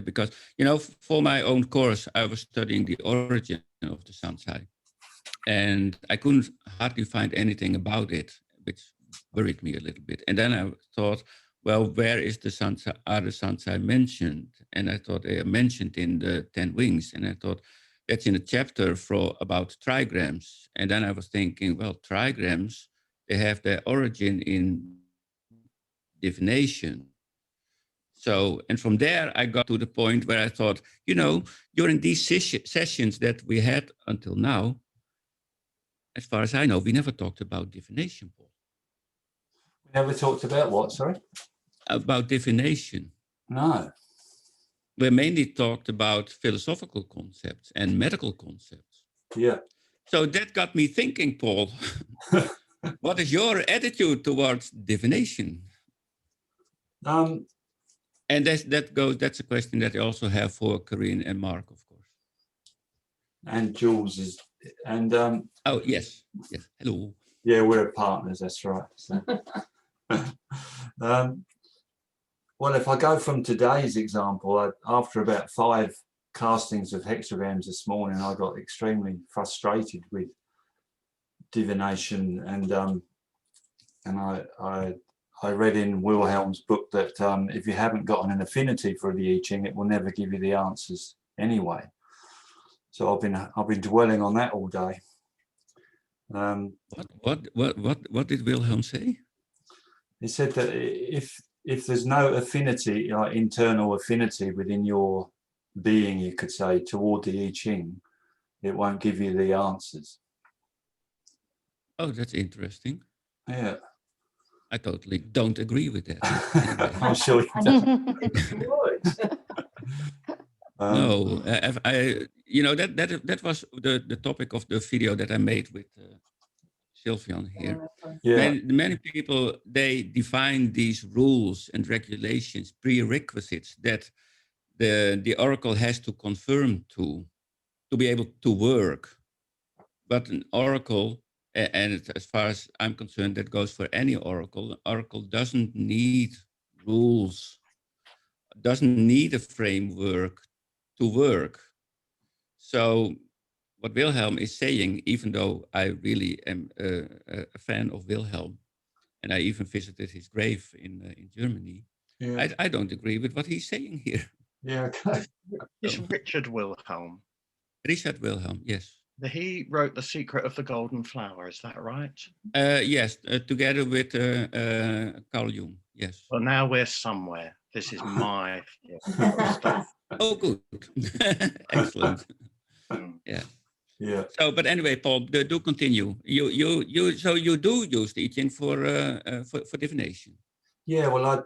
because, for my own course, I was studying the origin of the Sansai, and I couldn't hardly find anything about it, which worried me a little bit. And then I thought, well, where is the Sansai? Are the Sansai mentioned? And I thought they are mentioned in the 10 Wings, and I thought that's in a chapter about trigrams. And then I was thinking, well, trigrams, they have their origin in divination. So, and from there, I got to the point where I thought, during these sessions that we had until now, as far as I know, we never talked about divination, Paul. We never talked about what, sorry? About divination. No. We mainly talked about philosophical concepts and medical concepts. Yeah. So that got me thinking, Paul, what is your attitude towards divination? And that's a question that I also have for Corinne and Mark, of course. And Jules is, and oh, yes, hello. Yeah, we're partners, that's right. So. Well, if I go from today's example, after about 5 castings of hexagrams this morning, I got extremely frustrated with divination, and I read in Wilhelm's book that if you haven't got an affinity for the I Ching, it will never give you the answers anyway. So I've been dwelling on that all day. What did Wilhelm say? He said that if there's no affinity, like internal affinity within your being, you could say, toward the I Ching, it won't give you the answers. Oh, that's interesting. Yeah. I totally don't agree with that. I'm sure you don't. No, that was the topic of the video that I made with Sylvian here. Yeah. Many people, they define these rules and regulations, prerequisites that the oracle has to confirm to be able to work. But an oracle, and as far as I'm concerned, that goes for any oracle. Oracle doesn't need rules, doesn't need a framework to work. So what Wilhelm is saying, even though I really am a fan of Wilhelm, and I even visited his grave in Germany, yeah. I don't agree with what he's saying here. Yeah, okay. It's Richard Wilhelm. Richard Wilhelm, yes. He wrote The Secret of the Golden Flower, is that right? Yes, together with Carl Jung, yes. Well, now we're somewhere. This is my stuff. Oh, good. Excellent. Yeah. Yeah. So, but anyway, Paul, do continue. So you do use the I Ching for divination. Yeah. Well,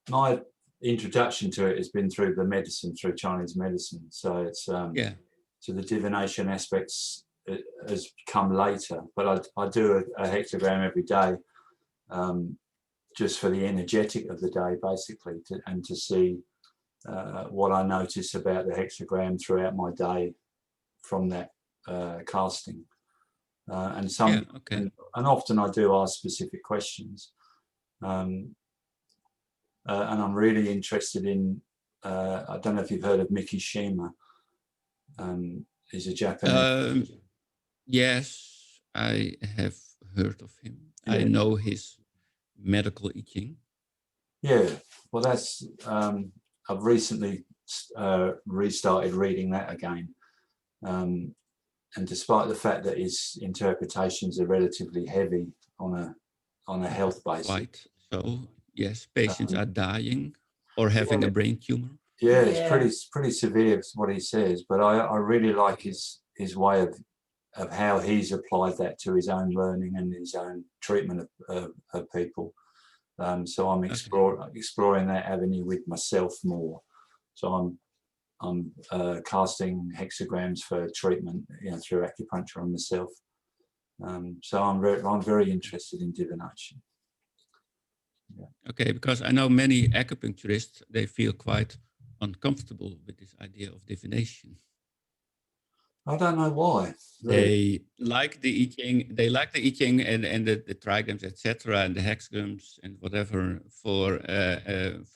my introduction to it has been through the medicine, through Chinese medicine. So it's yeah. So the divination aspects has come later, but I do a hexagram every day, just for the energetic of the day, basically, to see what I notice about the hexagram throughout my day from that casting. And often I do ask specific questions. And I'm really interested in, I don't know if you've heard of Mikishima. He's a Japanese. Yes, I have heard of him. Yeah. I know his medical I Ching. Yeah, well, that's I've recently restarted reading that again, and despite the fact that his interpretations are relatively heavy on a health basis. Right. So yes, patients are dying or having a brain tumor. Yeah, it's pretty severe what he says, but I really like his way of how he's applied that to his own learning and his own treatment of people. So I'm exploring that avenue with myself more. So I'm casting hexagrams for treatment, through acupuncture on myself. So I'm very interested in divination. Yeah. Okay, because I know many acupuncturists, they feel quite uncomfortable with this idea of divination. I don't know why. They like the eking. They like the eking and the trigrams, etc., and the hexagrams and whatever for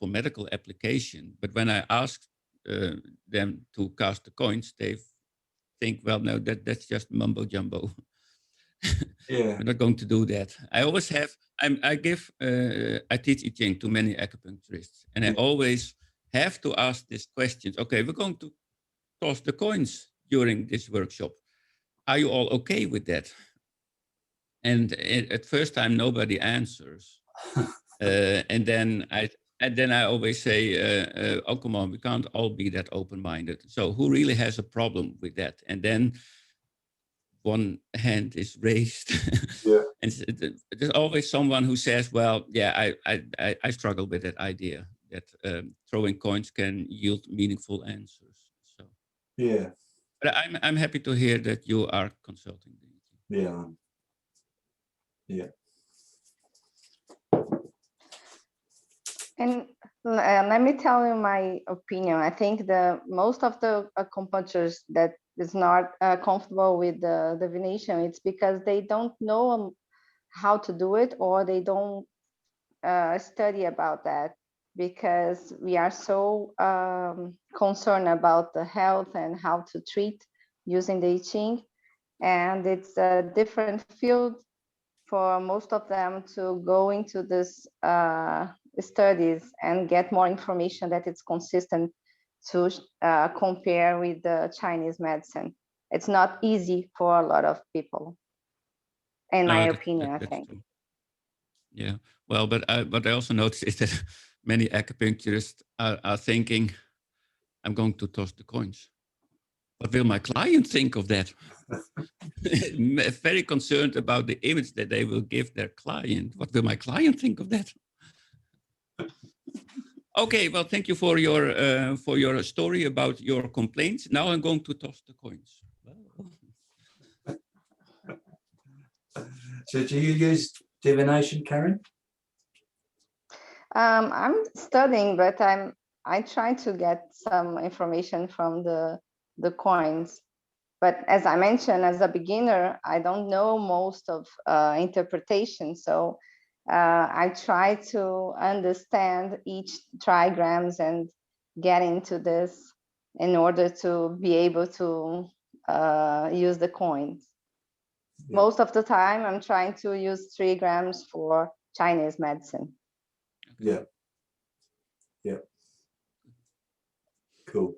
medical application. But when I ask them to cast the coins, they think, well, no, that's just mumbo jumbo. Yeah. We're not going to do that. I always have. I teach I Ching to many acupuncturists, and I always have to ask these questions. Okay, we're going to toss the coins during this workshop. Are you all okay with that? And at first time, nobody answers. And then I always say, oh, come on, we can't all be that open-minded. So who really has a problem with that? And then one hand is raised. Yeah. And there's always someone who says, well, yeah, I struggle with that idea that throwing coins can yield meaningful answers. So Yeah. but I'm happy to hear that you are consulting. Yeah. Yeah. And let me tell you my opinion. I think the most of the acupuncturists that is not comfortable with the divination, it's because they don't know how to do it, or they don't study about that, because we are so concerned about the health and how to treat using the I Ching. And it's a different field for most of them to go into this studies and get more information that it's consistent to compare with the Chinese medicine. It's not easy for a lot of people, in my opinion, I think. True. Yeah, well, but what I also noticed is that many acupuncturists are thinking, I'm going to toss the coins. What will my client think of that? Very concerned about the image that they will give their client. What will my client think of that? Okay, well, thank you for your story about your complaints. Now I'm going to toss the coins. So do you use divination, Karen? I'm studying, but I try to get some information from the coins. But as I mentioned, as a beginner, I don't know most of interpretation. So I try to understand each trigrams and get into this in order to be able to use the coins. Yeah. Most of the time, I'm trying to use trigrams for Chinese medicine. Yeah. Yeah. Cool.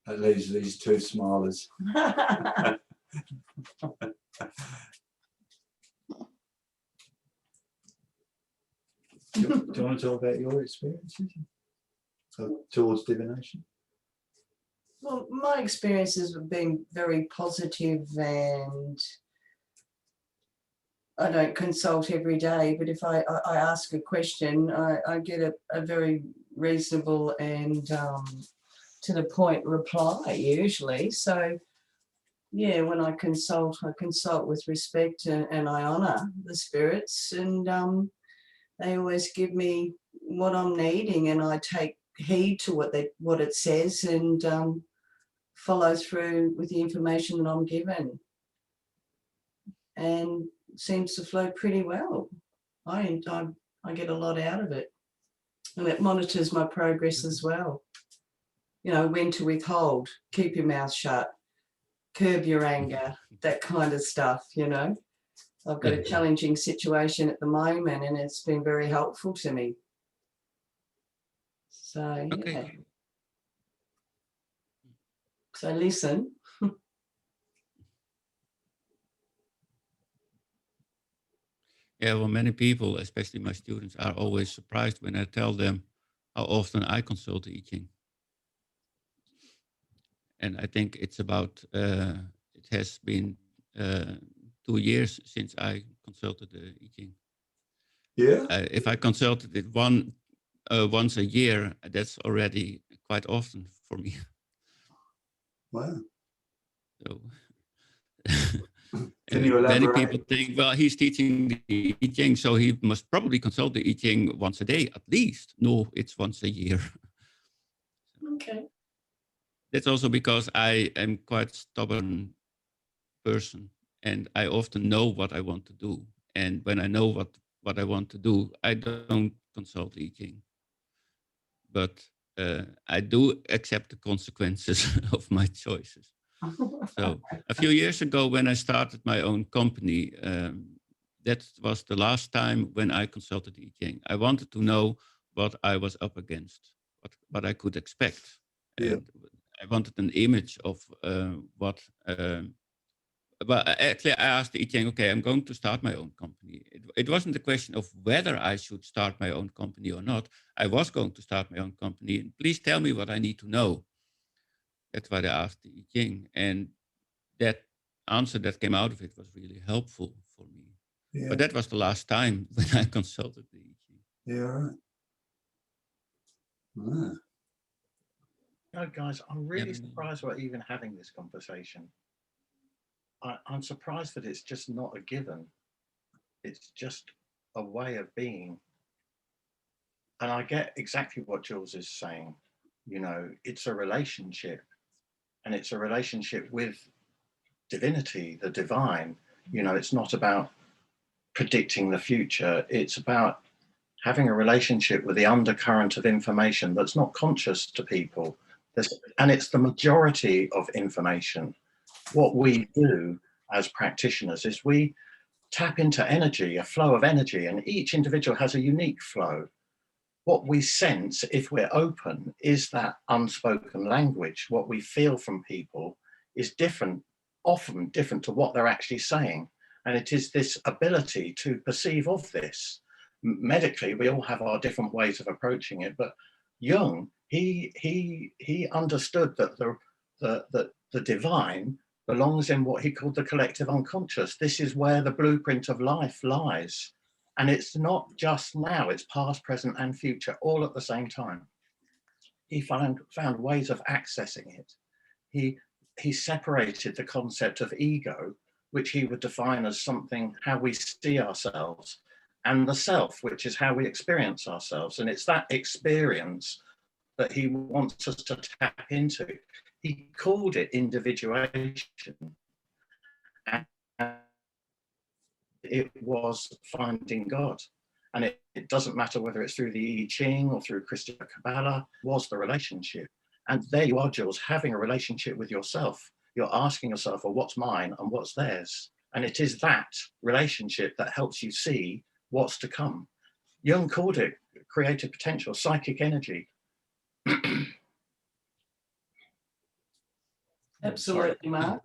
That leaves these two smilers. Do you want to talk about your experiences towards divination? Well, my experiences have been very positive, and I don't consult every day, but if I ask a question, I get a very reasonable and to the point reply usually. So yeah, when I consult with respect, and I honor the spirits, and they always give me what I'm needing, and I take heed to what it says, and follow through with the information that I'm given, and it seems to flow pretty well. I get a lot out of it, and it monitors my progress as well. You know, when to withhold, keep your mouth shut, curb your anger, that kind of stuff, you know. I've got a challenging situation at the moment, and it's been very helpful to me. So, yeah. Okay. So listen. Yeah, well, many people, especially my students, are always surprised when I tell them how often I consult the I Ching. And I think it's about, it has been 2 years since I consulted the I Ching. Yeah. If I consulted it once a year, that's already quite often for me. Wow. So, Can you elaborate? Many people think, well, he's teaching the I Ching, so he must probably consult the I Ching once a day at least. No, it's once a year. Okay. That's also because I am quite stubborn person, and I often know what I want to do. And when I know what I want to do, I don't consult eking. But I do accept the consequences of my choices. So a few years ago, when I started my own company, that was the last time when I consulted eking. I wanted to know what I was up against, what I could expect. Yeah. And I wanted an image of what. But actually, I asked the eking, okay, I'm going to start my own company. It wasn't a question of whether I should start my own company or not. I was going to start my own company. And please tell me what I need to know. That's what I asked the eking. And that answer that came out of it was really helpful for me. Yeah. But that was the last time when I consulted the eking. Yeah. Right. Ah. No, guys, I'm really Yeah. surprised we're even having this conversation. I'm surprised that it's just not a given. It's just a way of being. And I get exactly what Jules is saying. You know, it's a relationship, and it's a relationship with divinity, the divine. You know, it's not about predicting the future. It's about having a relationship with the undercurrent of information that's not conscious to people. And it's the majority of information. What we do as practitioners is we tap into energy, a flow of energy, and each individual has a unique flow. What we sense, if we're open, is that unspoken language. What we feel from people is different, often different to what they're actually saying. And it is this ability to perceive of this. Medically, we all have our different ways of approaching it, but Jung, he understood that the divine belongs in what he called the collective unconscious. This is where the blueprint of life lies. And it's not just now, it's past, present, and future, all at the same time. He found ways of accessing it. He separated the concept of ego, which he would define as something, how we see ourselves, and the self, which is how we experience ourselves. And it's that experience that he wants us to tap into. He called it individuation. And it was finding God. And it doesn't matter whether it's through the I Ching or through Christian Kabbalah, was the relationship. And there you are, Jules, having a relationship with yourself. You're asking yourself, well, what's mine and what's theirs? And it is that relationship that helps you see what's to come. Jung called it creative potential, psychic energy. Absolutely, Mark.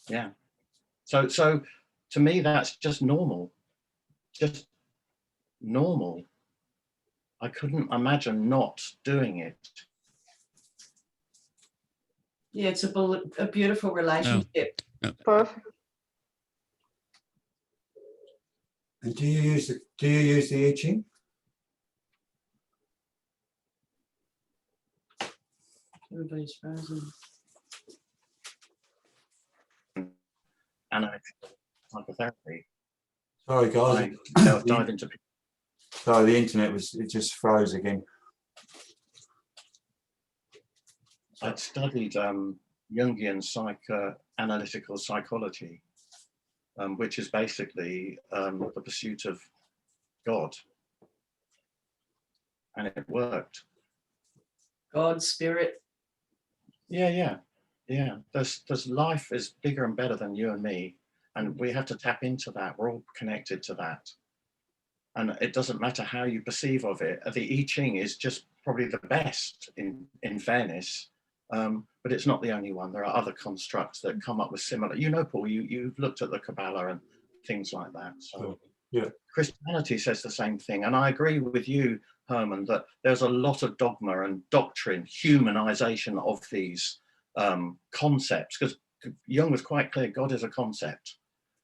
Yeah. So to me, that's just normal. Just normal. I couldn't imagine not doing it. Yeah, it's a beautiful relationship. No. Perfect. And do you use the I Ching? Everybody's frozen. And psychotherapy. Sorry, guys. I dive into. Sorry, the internet it just froze again. I'd studied Jungian analytical psychology, which is basically the pursuit of God, and it worked. God, spirit. Yeah. There's life is bigger and better than you and me, and we have to tap into that. We're all connected to that, and it doesn't matter how you perceive of it. The I Ching is just probably the best in fairness. But it's not the only one. There are other constructs that come up with similar. You know, Paul, you've looked at the Kabbalah and things like that. So yeah, Christianity says the same thing, and I agree with you, Herman, that there's a lot of dogma and doctrine, humanization of these concepts. Because Jung was quite clear: God is a concept.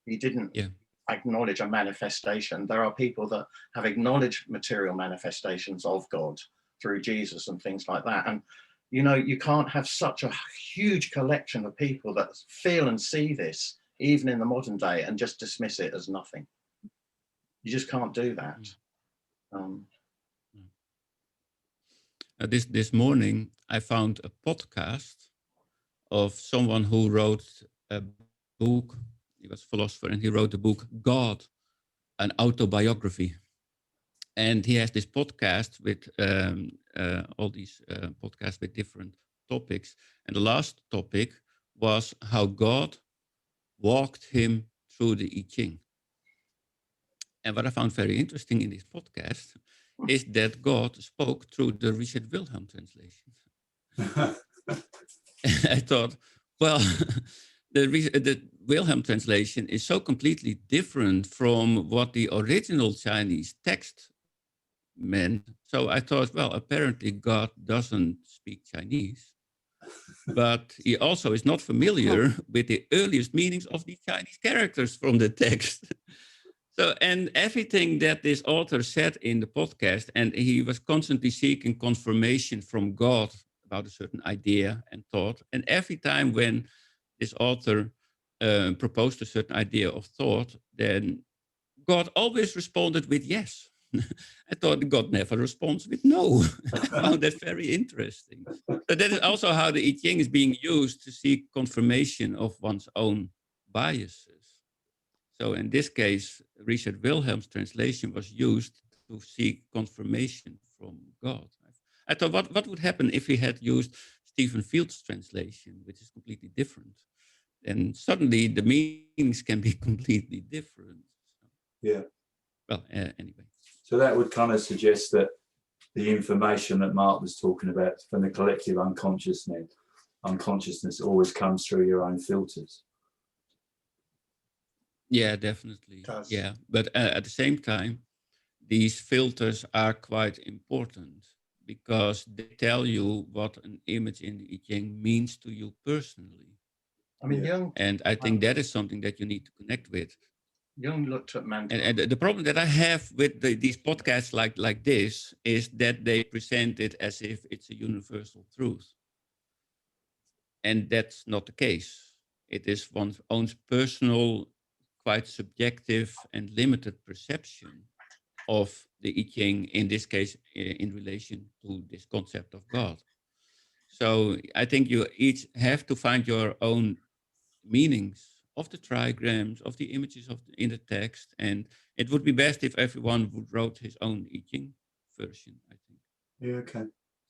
He didn't acknowledge a manifestation. There are people that have acknowledged material manifestations of God through Jesus and things like that, and you know, you can't have such a huge collection of people that feel and see this, even in the modern day, and just dismiss it as nothing. You just can't do that. this morning I found a podcast of someone who wrote a book. He was a philosopher, and he wrote the book God, an autobiography. And he has this podcast with all these podcasts with different topics. And the last topic was how God walked him through the I Ching. And what I found very interesting in this podcast is that God spoke through the Richard Wilhelm translation. I thought, well, the Wilhelm translation is so completely different from what the original Chinese text meant. So I thought, well, apparently God doesn't speak Chinese, but he also is not familiar with the earliest meanings of the Chinese characters from the text. So, and everything that this author said in the podcast, and he was constantly seeking confirmation from God about a certain idea and thought. And every time when this author proposed a certain idea of thought, then God always responded with yes. I thought God never responds with no. I found that very interesting. So that is also how the I Ching is being used to seek confirmation of one's own biases. So in this case, Richard Wilhelm's translation was used to seek confirmation from God. I thought, what would happen if he had used Stephen Field's translation, which is completely different? And suddenly the meanings can be completely different. Yeah. Well, anyway. So that would kind of suggest that the information that Mark was talking about from the collective unconsciousness always comes through your own filters. Yeah, definitely. Yeah, but at the same time, these filters are quite important because they tell you what an image in the I Ching means to you personally. I mean, Jung, And I think that is something that you need to connect with. Jung looked at Mandela. And the problem that I have with these podcasts like this is that they present it as if it's a universal truth. And that's not the case. It is one's own personal, quite subjective and limited perception of the I Ching, in this case, in relation to this concept of God. So I think you each have to find your own meanings of the trigrams, of the images in the text. And it would be best if everyone would write his own I Ching version, I think. Yeah, okay.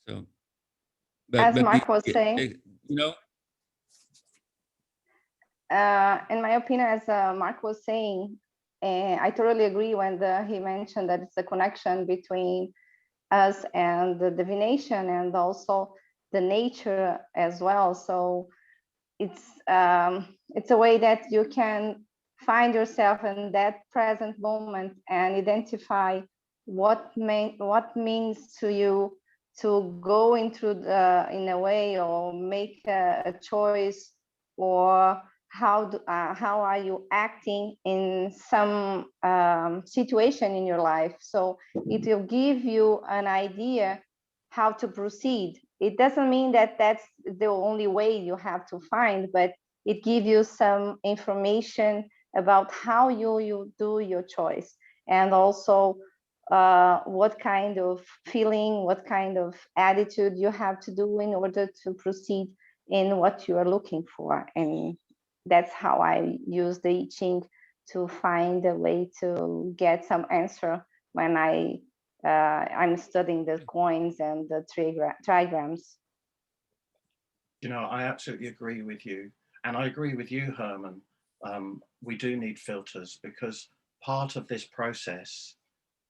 So, As Mark was saying, you know, in my opinion, as Mark was saying, I totally agree when he mentioned that it's a connection between us and the divination and also the nature as well. So it's a way that you can find yourself in that present moment and identify what means to you to go into in a way or make a choice, or how are you acting in some situation in your life. So it will give you an idea how to proceed. It doesn't mean that that's the only way you have to find, but it gives you some information about how you do your choice, and also what kind of feeling, what kind of attitude you have to do in order to proceed in what you are looking for. And that's how I use the I Ching to find a way to get some answer when I'm studying the coins and the trigrams. You know, I absolutely agree with you. And I agree with you, Herman. We do need filters, because part of this process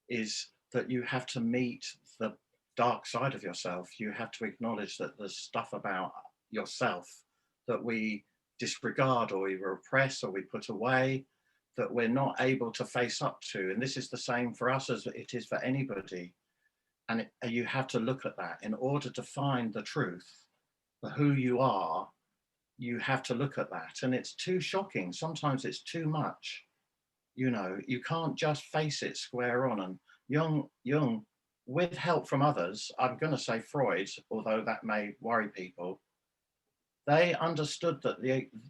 is that you have to meet the dark side of yourself. You have to acknowledge that there's stuff about yourself that we disregard, or we repress, or we put away, that we're not able to face up to. And this is the same for us as it is for anybody. And you have to look at that in order to find the truth for who you are. You have to look at that, and it's too shocking. Sometimes it's too much. You know, you can't just face it square on. And Jung, with help from others, I'm going to say Freud, although that may worry people, they understood that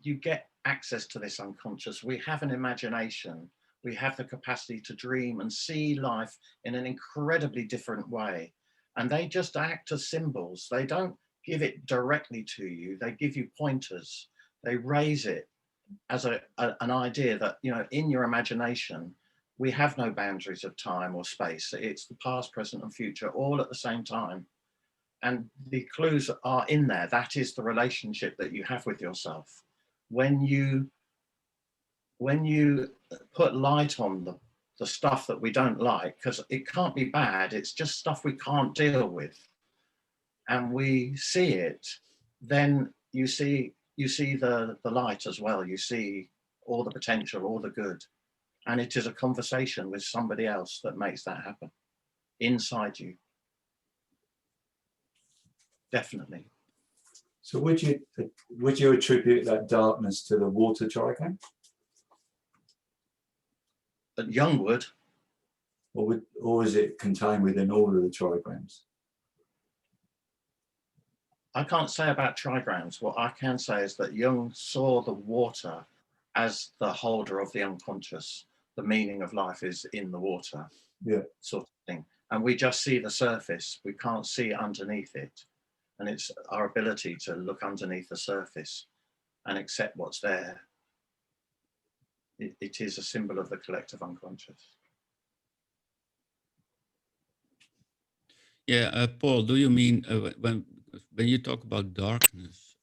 you get access to this unconscious. We have an imagination. We have the capacity to dream and see life in an incredibly different way. and they just act as symbols. They don't give it directly to you. They give you pointers. They raise it as an idea that, you know, in your imagination, we have no boundaries of time or space. It's the past, present, and future all at the same time. And the clues are in there. That is the relationship that you have with yourself. When you put light on the stuff that we don't like, because it can't be bad, it's just stuff we can't deal with, and we see it, then you see the light as well. You see all the potential, all the good. And it is a conversation with somebody else that makes that happen inside you. Definitely. So would you attribute that darkness to the water trigram? At Young would. Or is it contained within all of the trigrams? I can't say about trigrams. What I can say is that Jung saw the water as the holder of the unconscious. The meaning of life is in the water, Yeah, sort of thing. And we just see the surface. We can't see underneath it. And it's our ability to look underneath the surface and accept what's there. It is a symbol of the collective unconscious. Yeah, Paul, do you mean when you talk about darkness,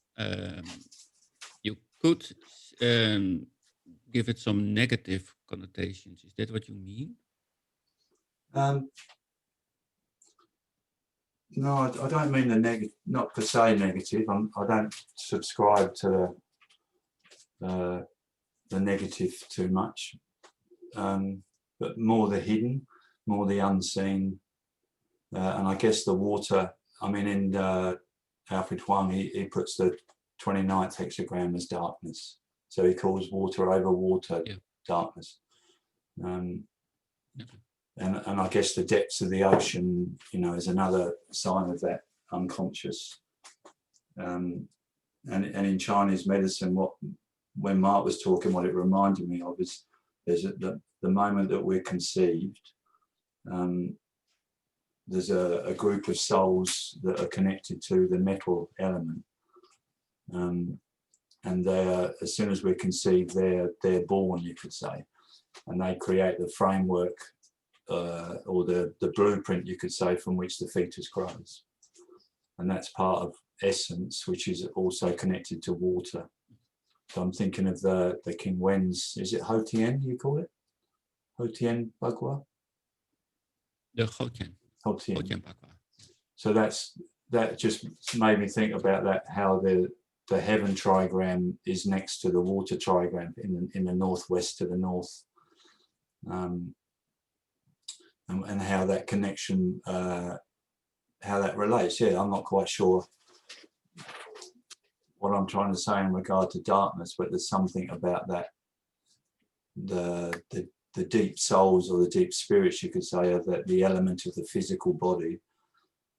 you could give it some negative connotations? Is that what you mean? no, I don't mean the negative, not per se negative. I don't subscribe to the negative too much, but more the hidden, more the unseen, and I guess the water. I mean, in Alfred Huang, he puts the 29th hexagram as darkness, so he calls water over water, yeah, darkness. And I guess the depths of the ocean, you know, is another sign of that unconscious. And in Chinese medicine, when Mark was talking, what it reminded me of is the moment that we're conceived, there's a group of souls that are connected to the metal element. And as soon as we're conceived, they're born, you could say, and they create the framework or the blueprint, you could say, from which the fetus grows. And that's part of essence, which is also connected to water. So I'm thinking of the King Wen's, is it Ho Tien, you call it? Ho Tien Bagua? The Ho Tien. Ho Tien. Ho Tien Bagua. So that just made me think about that, how the heaven trigram is next to the water trigram in the northwest to the north. And how that connection, how that relates. Yeah, I'm not quite sure what I'm trying to say in regard to darkness, but there's something about that, the deep souls or the deep spirits, you could say, of that the element of the physical body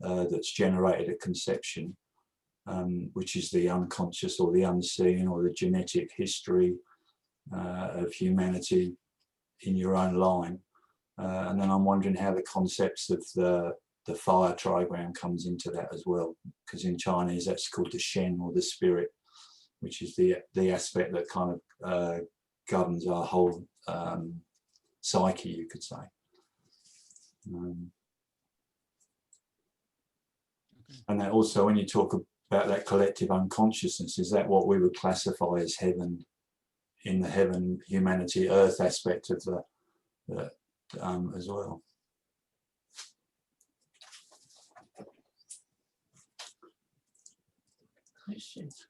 that's generated at conception, which is the unconscious or the unseen or the genetic history of humanity in your own line. And then I'm wondering how the concepts of the fire trigram comes into that as well, because in Chinese that's called the Shen, or the spirit, which is the aspect that kind of governs our whole psyche, you could say. And that also, when you talk about that collective unconsciousness, is that what we would classify as heaven, in the heaven, humanity, earth aspect of the as well?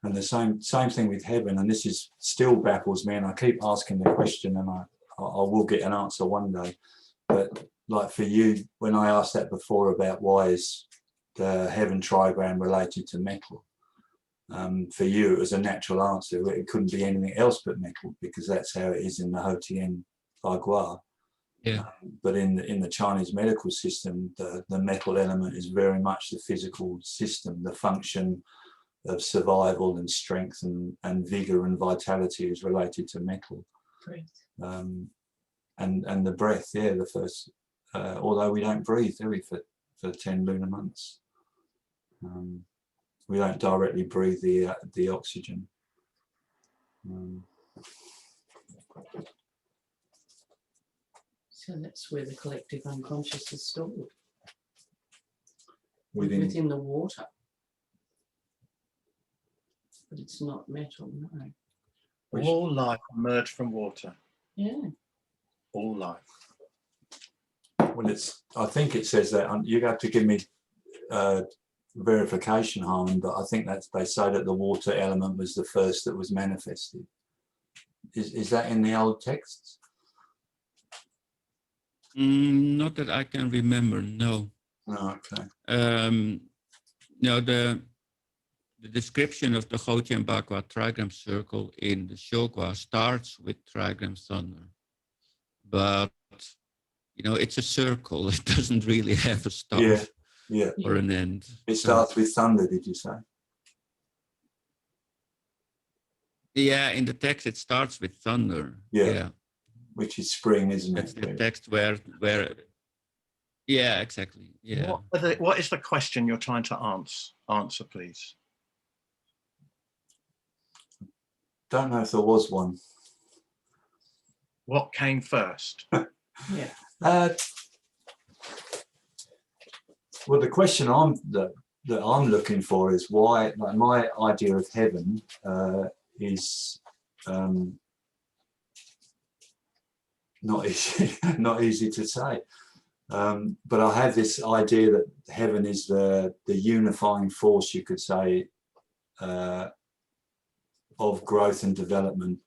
And the same thing with heaven, and this is still baffles me, and I keep asking the question, and I will get an answer one day. But like for you, when I asked that before about why is the heaven trigram related to metal, for you it was a natural answer. It couldn't be anything else but metal, because that's how it is in the Ho Tien Bagua. Yeah. But in the Chinese medical system, the metal element is very much the physical system. The function of survival and strength and vigor and vitality is related to metal. And the breath, yeah, the first, although we don't breathe, do we, for for 10 lunar months. We don't directly breathe the oxygen. So that's where the collective unconscious is stored, Within, within the water. But it's not metal, no. All life emerged from water. Yeah. All life. well, I think it says that. You have to give me verification, Harman, but I think that they say that the water element was the first that was manifested. Is that in the old texts? Not that I can remember, no. Oh, okay. No, the description of the Gotye Bakwa trigram circle in the Shokwa starts with trigram thunder. But, you know, it's a circle. It doesn't really have a start or an end. It starts with thunder, did you say? Yeah, in the text it starts with thunder. Yeah. Which is spring, isn't That's it? the text where yeah, exactly. Yeah. What is the question you're trying to answer, please? Don't know if there was one. What came first? Yeah. Well, the question that I'm looking for is why, like, my idea of heaven is not easy to say. But I have this idea that heaven is the unifying force, you could say, of growth and development,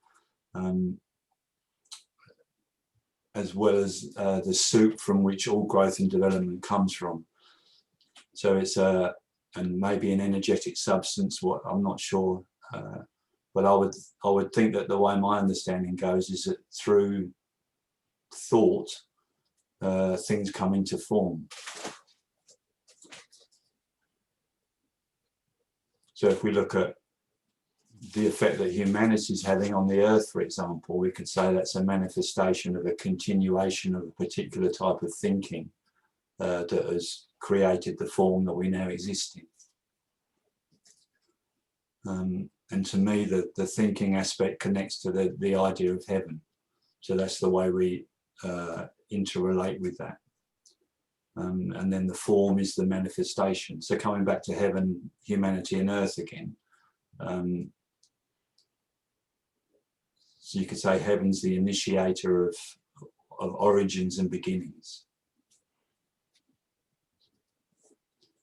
as well as the soup from which all growth and development comes from. So it's and maybe an energetic substance. What, I'm not sure, but I would think that the way my understanding goes is that through thought, things come into form. So if we look at the effect that humanity is having on the earth, for example, we could say that's a manifestation of a continuation of a particular type of thinking that has created the form that we now exist in. And to me, the thinking aspect connects to the idea of heaven. So that's the way we interrelate with that. And then the form is the manifestation. So coming back to heaven, humanity and earth again. So you could say heaven's the initiator of origins and beginnings.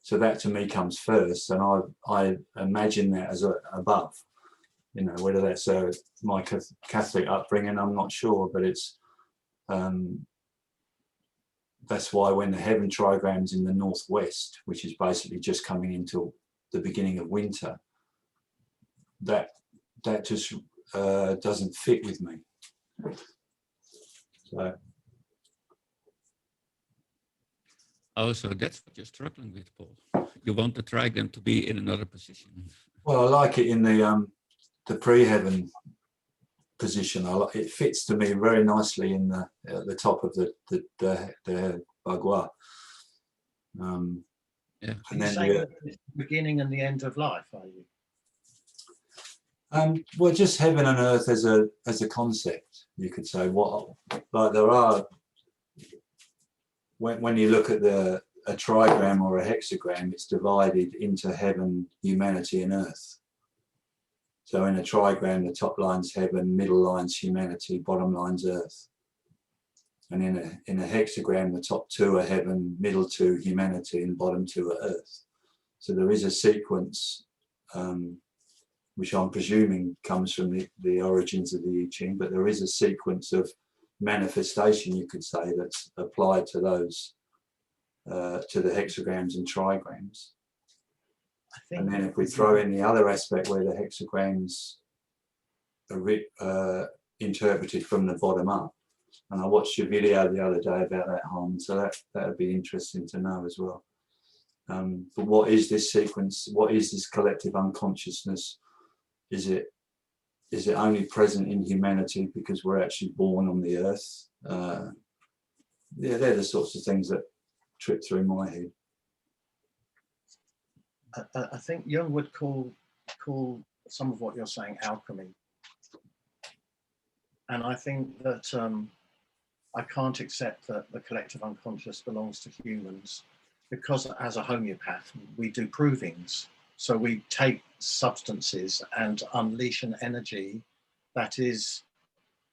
So that to me comes first, and I imagine that as above. You know, whether that's my Catholic upbringing, I'm not sure, but it's that's why when the heaven trigram's in the northwest, which is basically just coming into the beginning of winter, that just doesn't fit with me. So. Oh, so that's what you're struggling with, Paul. You want the trigram to be in another position. Well, I like it in the pre-heaven position. It fits to me very nicely in the top of the bagua. Yeah. And then it's the beginning and the end of life, are you? Well, just heaven and earth as a concept, you could say. Like there are, when you look at a trigram or a hexagram, it's divided into heaven, humanity, and earth. So in a trigram, the top line's heaven, middle line's humanity, bottom line's earth. And in a hexagram, the top two are heaven, middle two humanity, and bottom two are earth. So there is a sequence, which I'm presuming comes from the origins of the I Ching, but there is a sequence of manifestation, you could say, that's applied to those, to the hexagrams and trigrams. And then if we throw in the other aspect where the hexagrams are interpreted from the bottom up, and I watched your video the other day about that, Harman, so that would be interesting to know as well. But what is this sequence? What is this collective unconsciousness? Is it only present in humanity because we're actually born on the earth? Yeah, they're the sorts of things that trip through my head. I think Jung would call some of what you're saying alchemy. And I think that I can't accept that the collective unconscious belongs to humans, because as a homeopath, we do provings. So we take substances and unleash an energy that is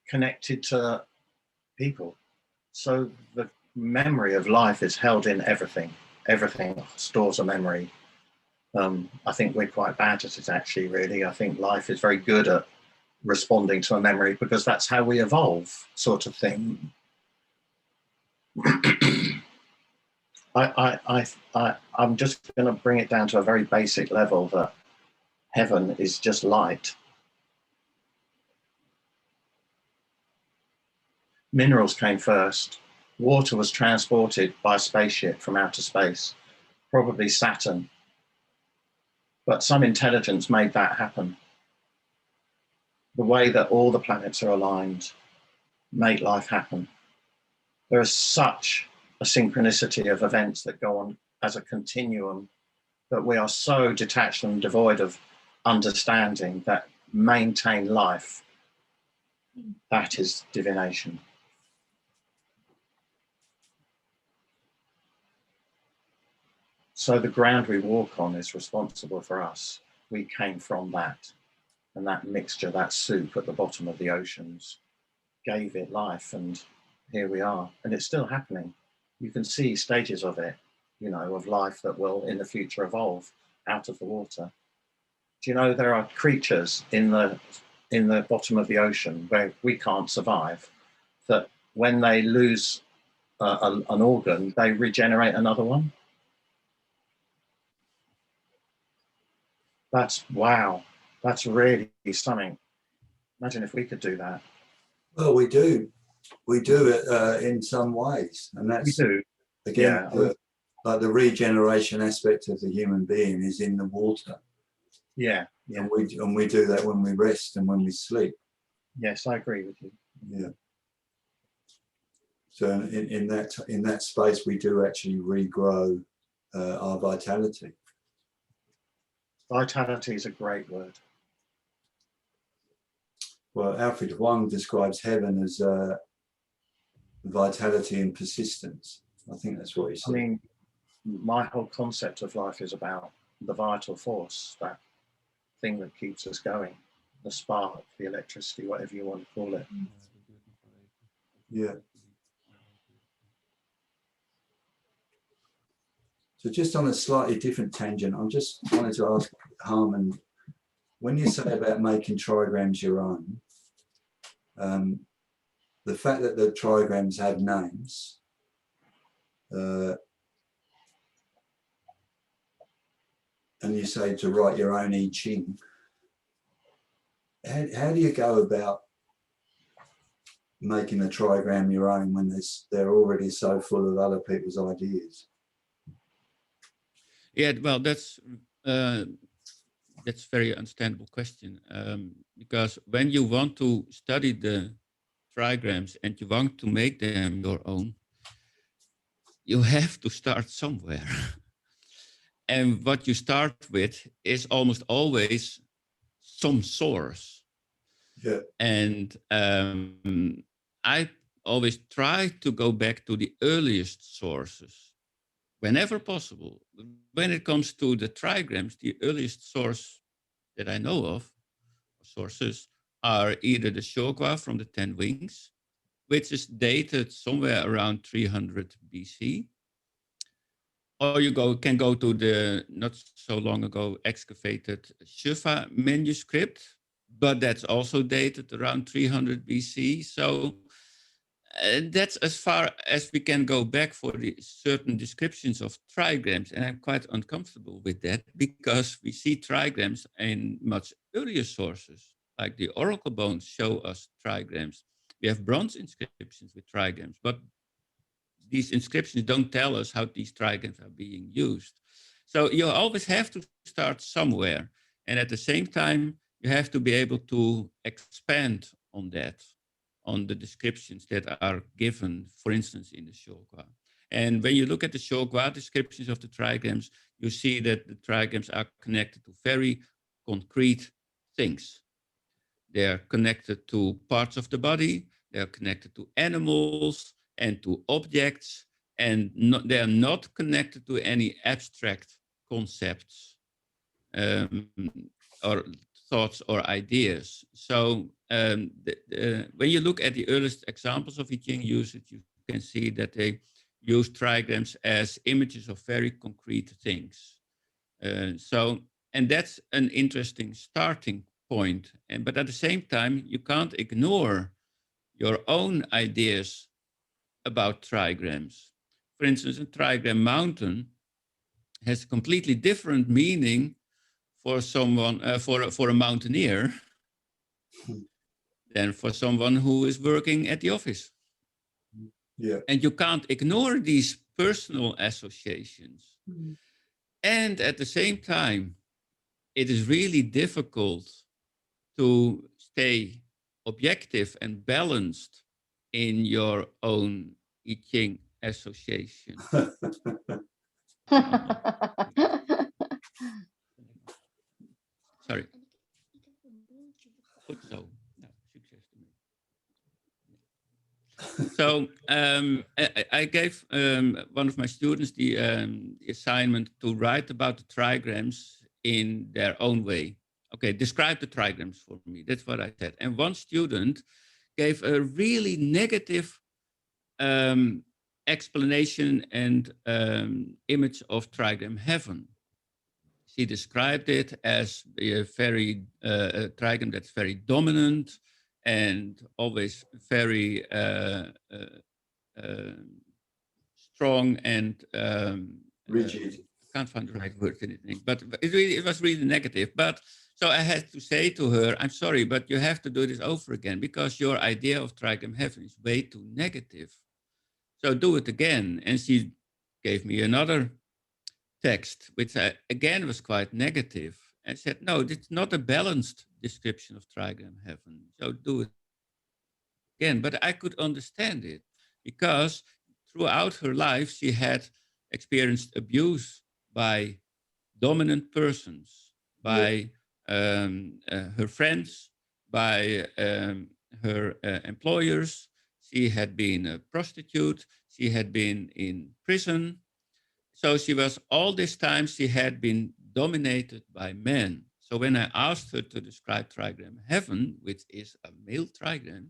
connected to people. So the memory of life is held in everything. Everything stores a memory. I think we're quite bad at it, actually, really. I think life is very good at responding to a memory because that's how we evolve, sort of thing. I'm just going to bring it down to a very basic level that heaven is just light. Minerals came first. Water was transported by a spaceship from outer space, probably Saturn. But some intelligence made that happen. The way that all the planets are aligned make life happen. There is such a synchronicity of events that go on as a continuum that we are so detached and devoid of understanding that maintain life. That is divination. So the ground we walk on is responsible for us. We came from that. And that mixture, that soup at the bottom of the oceans, gave it life. And here we are. And it's still happening. You can see stages of it, you know, of life that will in the future evolve out of the water. Do you know there are creatures in the bottom of the ocean where we can't survive, that when they lose an organ, they regenerate another one? That's wow. That's really something. Imagine if we could do that. Well, we do it in some ways, and that's, We do. again, Yeah. like the regeneration aspect of the human being is in the water. Yeah. Yeah. And we do that when we rest and when we sleep. Yes, I agree with you. Yeah. So in that space, we do actually regrow our vitality. Vitality is a great word. Well, Alfred Wong describes heaven as vitality and persistence. I think that's what he said. I mean, my whole concept of life is about the vital force, that thing that keeps us going, the spark, the electricity, whatever you want to call it. Yeah. So just on a slightly different tangent, I just wanted to ask Harmon, when you say about making trigrams your own, the fact that the trigrams have names, and you say to write your own eking, how do you go about making a trigram your own when they're already so full of other people's ideas? Yeah, well, that's a very understandable question, because when you want to study the trigrams and you want to make them your own, you have to start somewhere. And what you start with is almost always some source. Yeah. And I always try to go back to the earliest sources whenever possible. When it comes to the trigrams, the earliest source that I know of, sources, are either the Shokwa from the 10 Wings, which is dated somewhere around 300 BC. Or you can go to the not so long ago excavated Shufa manuscript, but that's also dated around 300 BC. So that's as far as we can go back for the certain descriptions of trigrams. And I'm quite uncomfortable with that because we see trigrams in much earlier sources, like the oracle bones show us trigrams. We have bronze inscriptions with trigrams, but these inscriptions don't tell us how these trigrams are being used. So you always have to start somewhere. And at the same time, you have to be able to expand on that, on the descriptions that are given, for instance, in the Shokwa. And when you look at the Shogwa descriptions of the trigrams, you see that the trigrams are connected to very concrete things. They are connected to parts of the body, they are connected to animals and to objects, and they are not connected to any abstract concepts or thoughts or ideas. So when you look at the earliest examples of eking usage, you can see that they use trigrams as images of very concrete things. And that's an interesting starting point. But at the same time, you can't ignore your own ideas about trigrams. For instance, a trigram mountain has a completely different meaning for someone, for a mountaineer than for someone who is working at the office. Yeah. And you can't ignore these personal associations. Mm. And at the same time, it is really difficult to stay objective and balanced in your own eking association. Sorry. Goed zo. Nou, succes ermee. So I gave one of my students the assignment to write about the trigrams in their own way. Okay, describe the trigrams for me. That's what I said. And one student gave a really negative explanation and image of trigram heaven. She described it as a trigram that's very dominant and always very strong and rigid. I can't find the right word in it, but it was really negative. But so I had to say to her, I'm sorry, but you have to do this over again because your idea of trigram heaven is way too negative. So do it again. And she gave me another text, which again was quite negative, and said, no, it's not a balanced description of trigram heaven. So do it again. But I could understand it because throughout her life, she had experienced abuse by dominant persons, by her friends, by her employers. She had been a prostitute. She had been in prison. So she was, all this time, she had been dominated by men. So when I asked her to describe trigram heaven, which is a male trigram,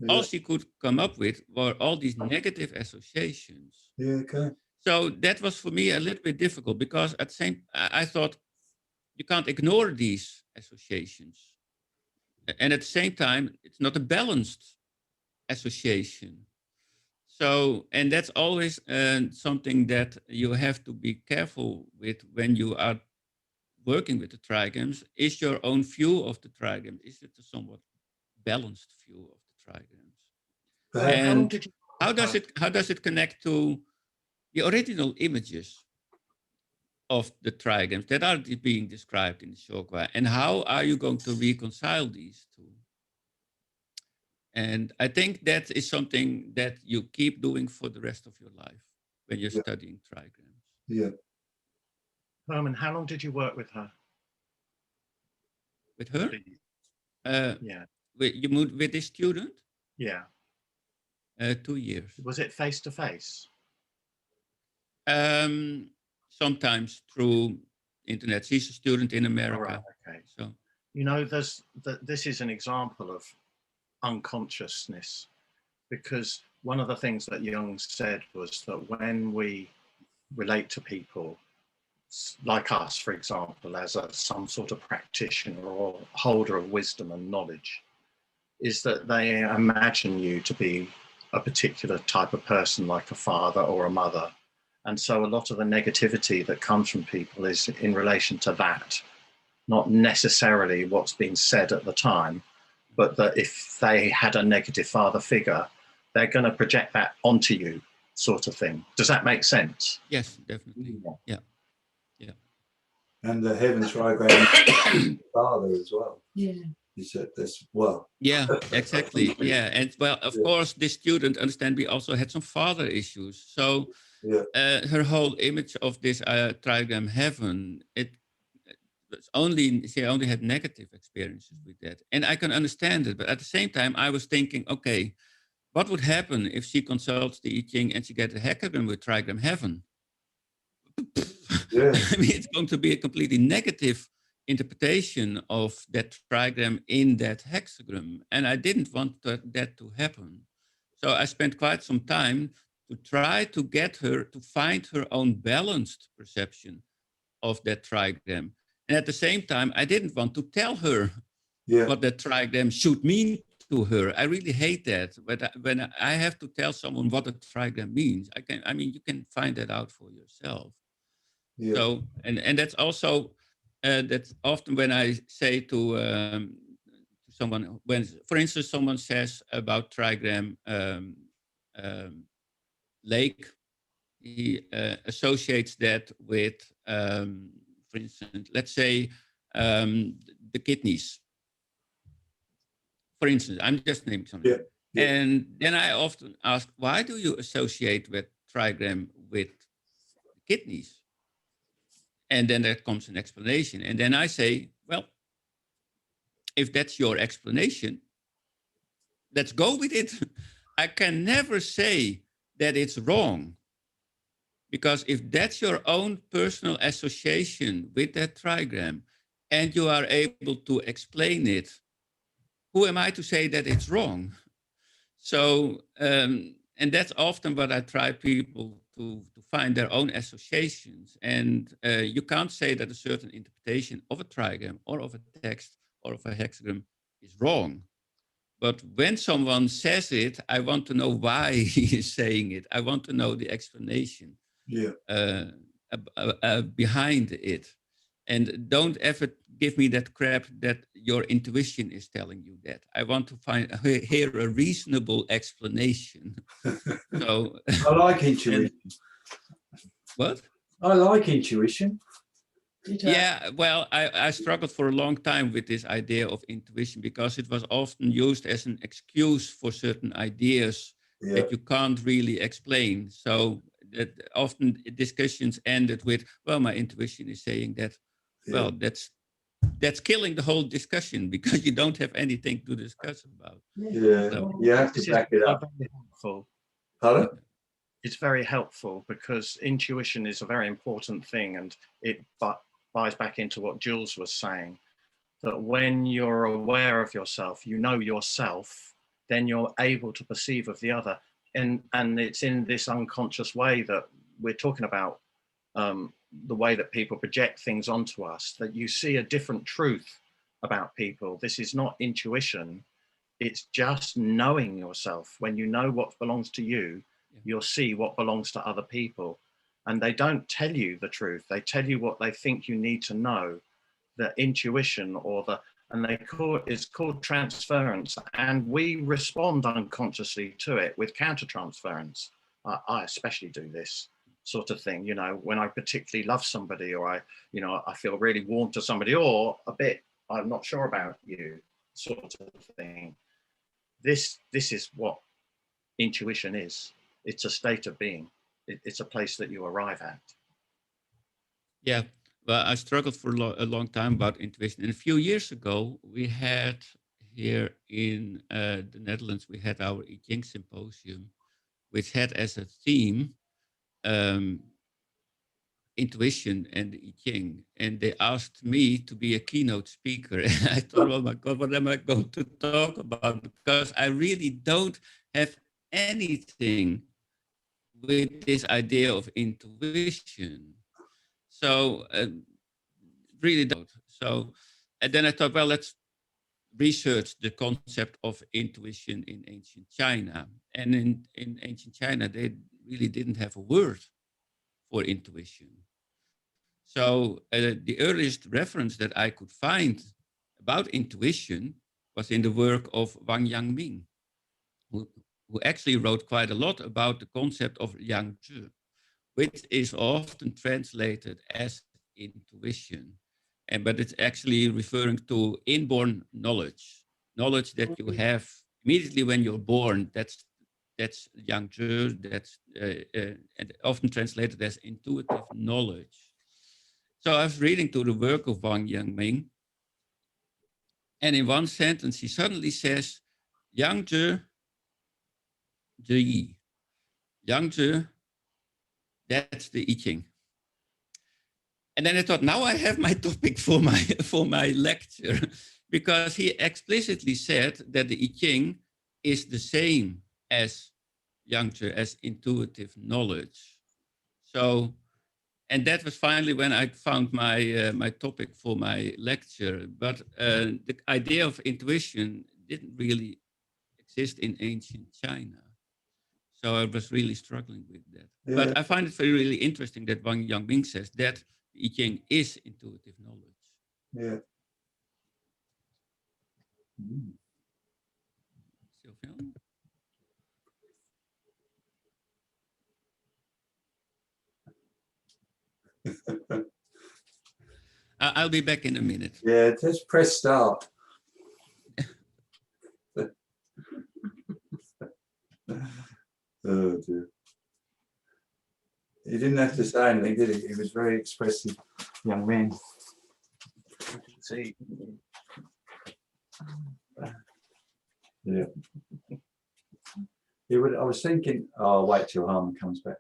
all she could come up with were all these negative associations. Yeah, okay. So that was for me a little bit difficult because at the same, I thought you can't ignore these associations. And at the same time, it's not a balanced association. So, and that's always something that you have to be careful with when you are working with the trigrams. Is your own view of the trigram, is it a somewhat balanced view of the trigrams? And how does it connect to the original images of the trigrams that are being described in the Shogwa? And how are you going to reconcile these two? And I think that is something that you keep doing for the rest of your life when you're studying trigrams. Yeah. Herman, how long did you work with her? With her? Yeah. You moved with this student? Yeah. 2 years. Was it face to face? Sometimes through internet. She's a student in America. All right, okay. So, you know, this is an example of unconsciousness, because one of the things that Jung said was that when we relate to people like us, for example, as some sort of practitioner or holder of wisdom and knowledge, is that they imagine you to be a particular type of person, like a father or a mother. And so a lot of the negativity that comes from people is in relation to that, not necessarily what's been said at the time, but that if they had a negative father figure, they're going to project that onto you, sort of thing. Does that make sense? yes, definitely. Yeah. And the heaven trigram father as well. Yeah. You said this well. Yeah, exactly. Yeah. And well, of course, this student, understand, we also had some father issues. So Yeah. Her whole image of this trigram heaven, it was only, she only had negative experiences with that. And I can understand it, but at the same time, I was thinking, okay, what would happen if she consults the I Ching and she gets a hexagram with trigram heaven? Yeah. I mean, it's going to be a completely negative interpretation of that trigram in that hexagram. And I didn't want that to happen. So I spent quite some time to try to get her to find her own balanced perception of that trigram. And at the same time, I didn't want to tell her Yeah. what that trigram should mean to her. I really hate that. But when I have to tell someone what a trigram means, I mean, you can find that out for yourself. Yeah. So, and that's also, that's often when I say to someone, when, for instance, someone says about trigram lake, he associates that with, for instance, let's say the kidneys. For instance, I'm just naming something. Yeah. Yeah. And then I often ask, why do you associate with trigram with kidneys? And then there comes an explanation. And then I say, well, if that's your explanation, let's go with it. I can never say that it's wrong. Because if that's your own personal association with that trigram and you are able to explain it, who am I to say that it's wrong? So, and that's often what I try people to find their own associations. And you can't say that a certain interpretation of a trigram or of a text or of a hexagram is wrong. But when someone says it, I want to know why he is saying it. I want to know the explanation Yeah. behind it. And don't ever give me that crap that your intuition is telling you that. I want to hear a reasonable explanation. So I like intuition. what? I like intuition. Yeah, well, I struggled for a long time with this idea of intuition because it was often used as an excuse for certain ideas Yeah. that you can't really explain. So that often discussions ended with, well, my intuition is saying that. Yeah. Well, that's killing the whole discussion because you don't have anything to discuss about. Yeah. So, You have to This is back it up. very helpful. Pardon? It's very helpful because intuition is a very important thing, and it buys back into what Jules was saying, that when you're aware of yourself, you know yourself, then you're able to perceive of the other. And it's in this unconscious way that we're talking about, the way that people project things onto us, that you see a different truth about people. This is not intuition. It's just knowing yourself. When you know what belongs to you, you'll see what belongs to other people. And they don't tell you the truth. They tell you what they think you need to know. The intuition and it's called transference. And we respond unconsciously to it with countertransference. I especially do this sort of thing, you know, when I particularly love somebody, or I feel really warm to somebody, or a bit, I'm not sure about you, sort of thing. This is what intuition is. It's a state of being. It's a place that you arrive at. yeah, well, I struggled for a long time about intuition. And a few years ago, we had here in the Netherlands, we had our I Ching symposium, which had as a theme intuition and I Ching. And they asked me to be a keynote speaker. And I thought, oh my God, what am I going to talk about? Because I really don't have anything with this idea of intuition. So really don't. So, and then I thought, well, let's research the concept of intuition in ancient China. And in ancient China, they really didn't have a word for intuition. So the earliest reference that I could find about intuition was in the work of Wang Yangming, who actually wrote quite a lot about the concept of Yang Zhi, which is often translated as intuition. But it's actually referring to inborn knowledge, knowledge that you have immediately when you're born. That's that's Yang Zhe, that's and often translated as intuitive knowledge. So I was reading to the work of Wang Yangming, and in one sentence he suddenly says, Yang Zhe, Zhe Yi. Yang Zhe, that's the eking. And then I thought, now I have my topic for my lecture, because he explicitly said that the I Ching is the same as Yang Zhe, as intuitive knowledge. So, and that was finally when I found my topic for my lecture. But the idea of intuition didn't really exist in ancient China. So I was really struggling with that. Yeah. But I find it very really interesting that Wang Yangming says that I Ching is intuitive knowledge. Yeah. Mm. Still filming? I'll be back in a minute. Yeah, just press start. Oh dear. He didn't have to say anything, did he? He was very expressive young man. See, Yeah. He would, I was thinking, oh, I'll wait till Harmon comes back.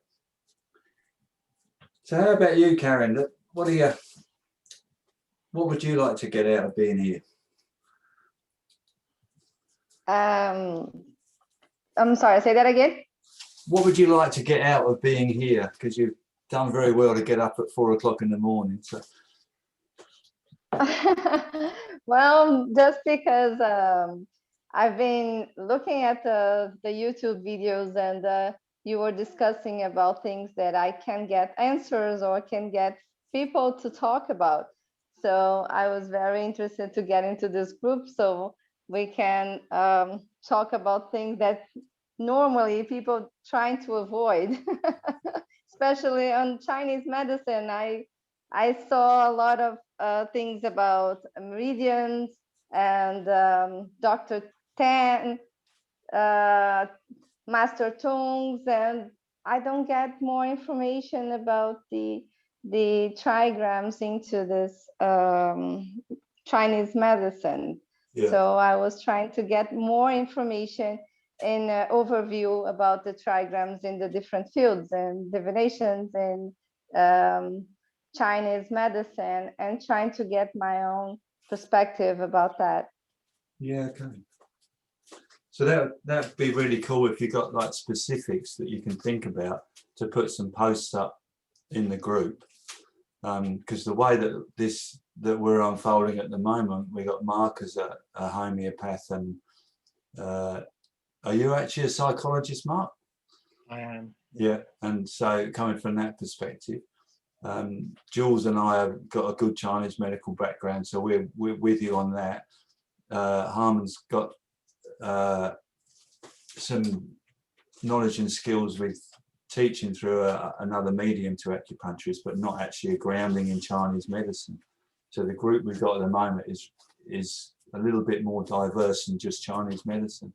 So how about you, Karen? What would you like to get out of being here? I'm sorry, say that again. What would you like to get out of being here? Because you've done very well to get up at 4 o'clock in the morning. So. Well, just because I've been looking at the YouTube videos, and you were discussing about things that I can get answers or can get people to talk about. So I was very interested to get into this group so we can talk about things that normally people trying to avoid, especially on Chinese medicine. I saw a lot of things about meridians and Dr. Tan, Master Tongs, and I don't get more information about the trigrams into this Chinese medicine. Yeah. So I was trying to get more information in overview about the trigrams in the different fields and divinations and Chinese medicine, and trying to get my own perspective about that. Yeah, okay. So that'd be really cool if you got like specifics that you can think about to put some posts up in the group. Because the way that we're unfolding at the moment, we got Mark as a homeopath, and are you actually a psychologist, Mark? I am. Yeah, and so coming from that perspective, Jules and I have got a good Chinese medical background, so we're with you on that. Harmon's got some knowledge and skills with teaching through another medium to acupuncturists, but not actually a grounding in Chinese medicine. So the group we've got at the moment is a little bit more diverse than just Chinese medicine.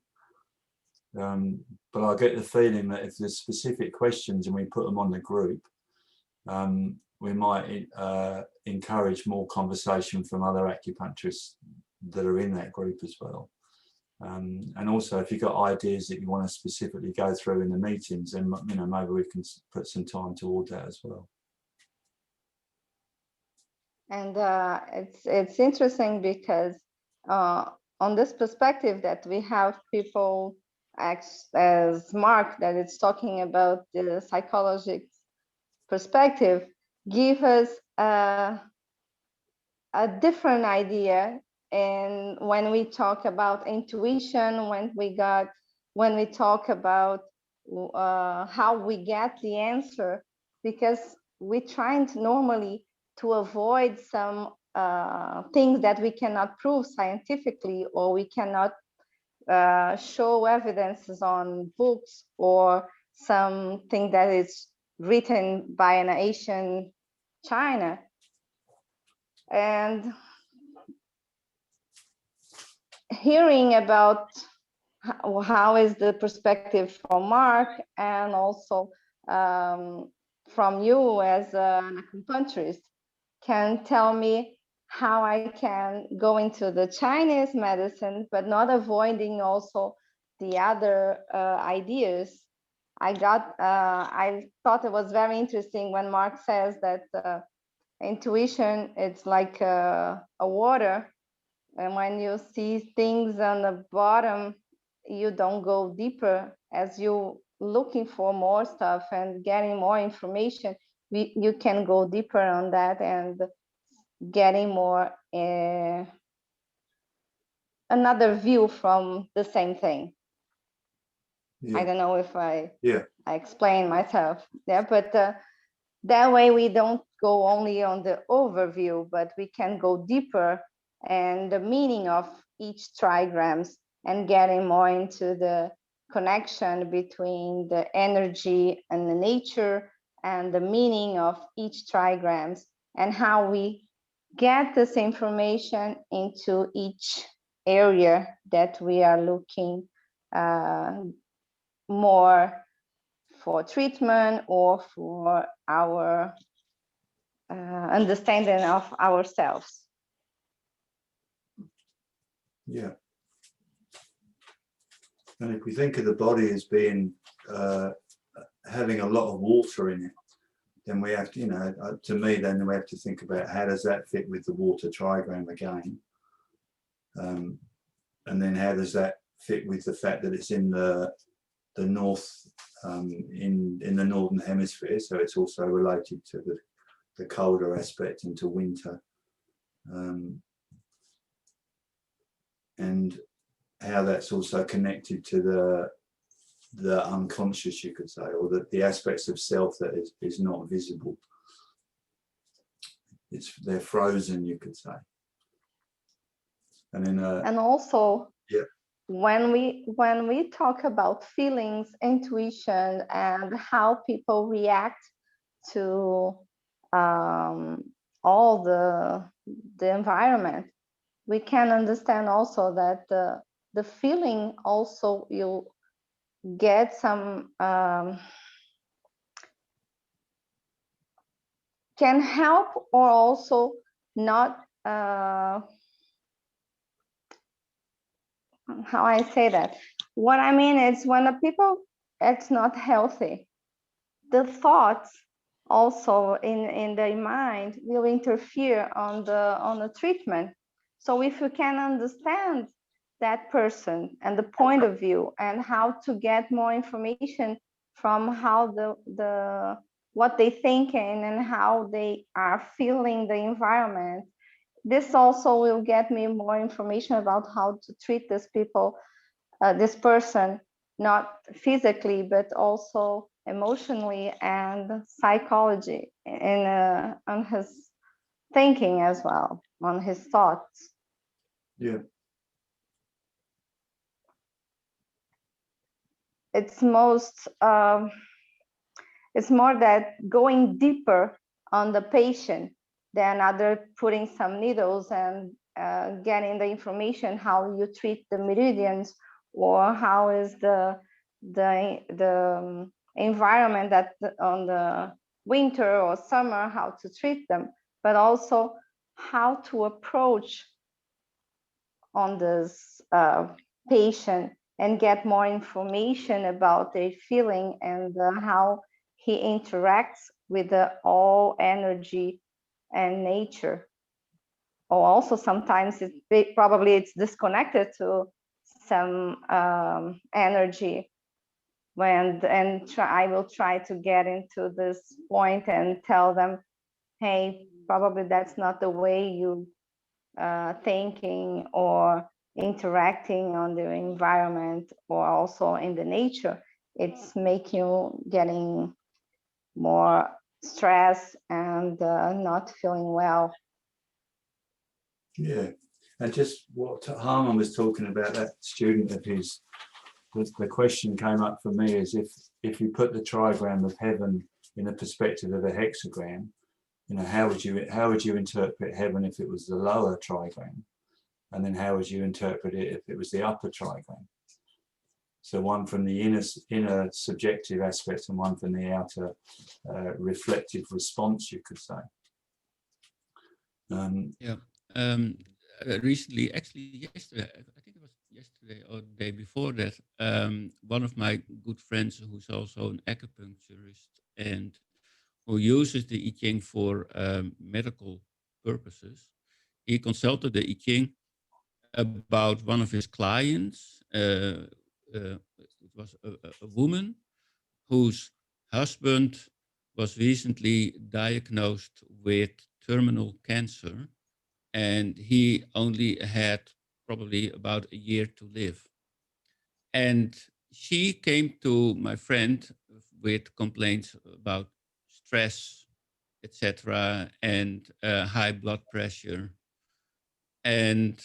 But I get the feeling that if there's specific questions and we put them on the group, we might encourage more conversation from other acupuncturists that are in that group as well. And also, if you've got ideas that you want to specifically go through in the meetings, then maybe we can put some time toward that as well. And it's interesting because on this perspective that we have people as Mark that it's talking about the psychological perspective, give us a different idea. And when we talk about intuition, when we talk about how we get the answer, because we're trying to normally to avoid some things that we cannot prove scientifically, or we cannot show evidences on books, or something that is written by an Asian China. And hearing about how is the perspective from Mark, and also from you as an acupuncturist, can tell me how I can go into the Chinese medicine, but not avoiding also the other ideas. I thought it was very interesting when Mark says that intuition, it's like a water, and when you see things on the bottom, you don't go deeper. As you looking for more stuff and getting more information, you can go deeper on that and getting more another view from the same thing. Yeah. I don't know if I Yeah. explain myself. Yeah, but that way we don't go only on the overview, but we can go deeper and the meaning of each trigrams and getting more into the connection between the energy and the nature and the meaning of each trigrams and how we get this information into each area that we are looking more for treatment or for our understanding of ourselves. Yeah. And if we think of the body as being having a lot of water in it, then we have to, you know, to me, then we have to think about how does that fit with the water trigram again, and then how does that fit with the fact that it's in the north, in the northern hemisphere, so it's also related to the colder aspect into winter, and how that's also connected to the unconscious, you could say, or the aspects of self that is not visible. They're frozen, you could say. And then and also, yeah, when we talk about feelings, intuition, and how people react to all the environment, we can understand also that the feeling also you get some can help or also not, how I say that. What I mean is when the people, it's not healthy, the thoughts also in their mind will interfere on the treatment. So if you can understand that person and the point of view and how to get more information from how the what they thinking and how they are feeling the environment, this also will get me more information about how to treat these people, this person, not physically, but also emotionally and psychology, and on his thinking as well, on his thoughts. yeah, It's it's more that going deeper on the patient than other putting some needles and getting the information how you treat the meridians or how is the environment that on the winter or summer, how to treat them, but also how to approach on this patient and get more information about their feeling and how he interacts with the all energy and nature. Or also sometimes probably it's disconnected to some energy. I will try to get into this point and tell them, hey, probably that's not the way you thinking or interacting on the environment or also in the nature. It's making you getting more stress and not feeling well. yeah. And just what Harman was talking about, that student of his, the question came up for me is if you put the trigram of heaven in the perspective of a hexagram, you know, how would you interpret heaven if it was the lower trigram, and then how would you interpret it if it was the upper trigram? So one from the inner subjective aspect and one from the outer reflective response, you could say. Yeah. Recently, actually yesterday, I think it was yesterday or the day before that, one of my good friends who's also an acupuncturist and who uses the I Ching for medical purposes, he consulted the I Ching about one of his clients. It was a woman whose husband was recently diagnosed with terminal cancer, and he only had probably about a year to live. And she came to my friend with complaints about stress, etc., and high blood pressure. And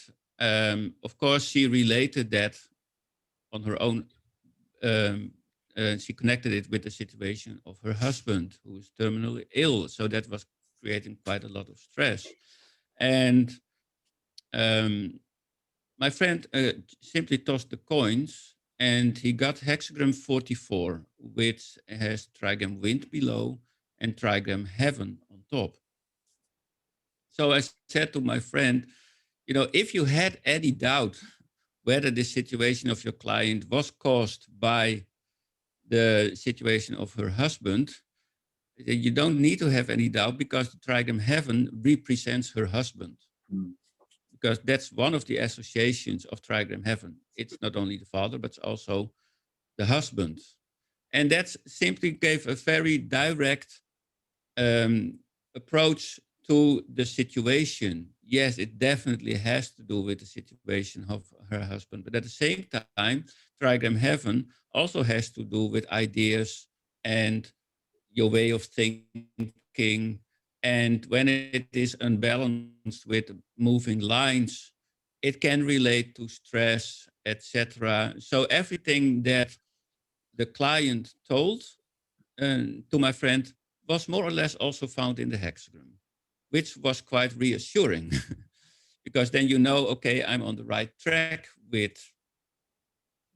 of course, she related that on her own. She connected it with the situation of her husband, who is terminally ill. So that was creating quite a lot of stress. And my friend simply tossed the coins, and he got hexagram 44, which has trigram wind below and trigram heaven on top. So I said to my friend, you know, if you had any doubt whether the situation of your client was caused by the situation of her husband, you don't need to have any doubt, because the trigram heaven represents her husband. Mm. Because that's one of the associations of trigram heaven. It's not only the father, but it's also the husband. And that simply gave a very direct approach to the situation. Yes, it definitely has to do with the situation of her husband, but at the same time, trigram heaven also has to do with ideas and your way of thinking. And when it is unbalanced with moving lines, it can relate to stress, etc. So everything that the client told to my friend was more or less also found in the hexagram, which was quite reassuring because then you know, okay, I'm on the right track with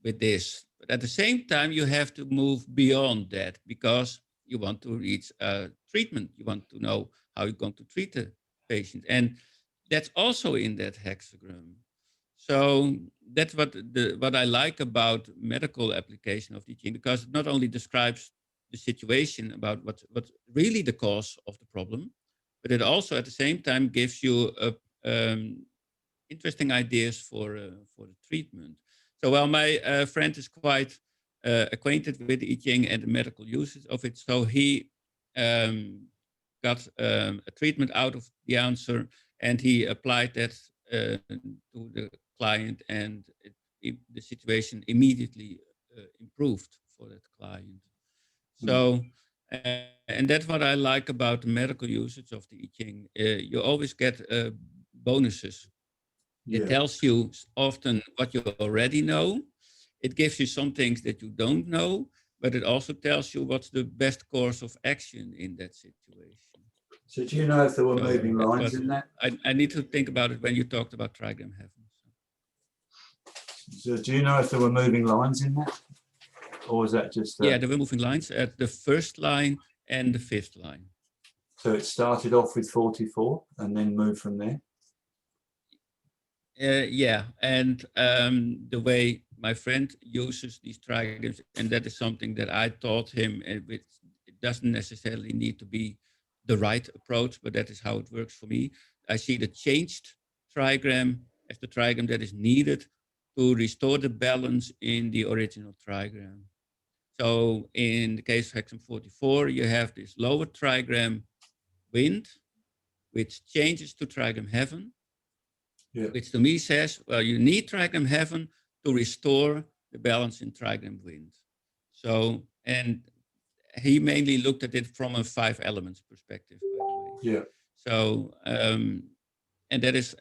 this. But at the same time, you have to move beyond that, because you want to reach a treatment. You want to know how you're going to treat the patient. And that's also in that hexagram. So that's what I like about medical application of teaching, because it not only describes the situation about what's really the cause of the problem, but it also at the same time gives you interesting ideas for the treatment. So while my friend is quite acquainted with the I Ching and the medical uses of it, so he got a treatment out of the answer, and he applied that to the client, and the situation immediately improved for that client. So, and that's what I like about the medical usage of the I Ching. You always get bonuses. Yeah. It tells you often what you already know. It gives you some things that you don't know, but it also tells you what's the best course of action in that situation. So do you know if there were So moving that's lines what in that? I need to think about it when you talked about trigram heaven. So do you know if there were moving lines in that? Or was that just... Yeah, there were moving lines at the first line and the fifth line. So it started off with 44 and then moved from there? Yeah, and the way my friend uses these trigrams, and that is something that I taught him, and it doesn't necessarily need to be the right approach, but that is how it works for me. I see the changed trigram as the trigram that is needed to restore the balance in the original trigram. So in the case of hexagram 44, you have this lower trigram wind, which changes to trigram heaven, Yeah. which to me says, well, you need trigram heaven to restore the balance in trigram wind. So, and he mainly looked at it from a 5 elements perspective, by the way. Yeah. So, and that is,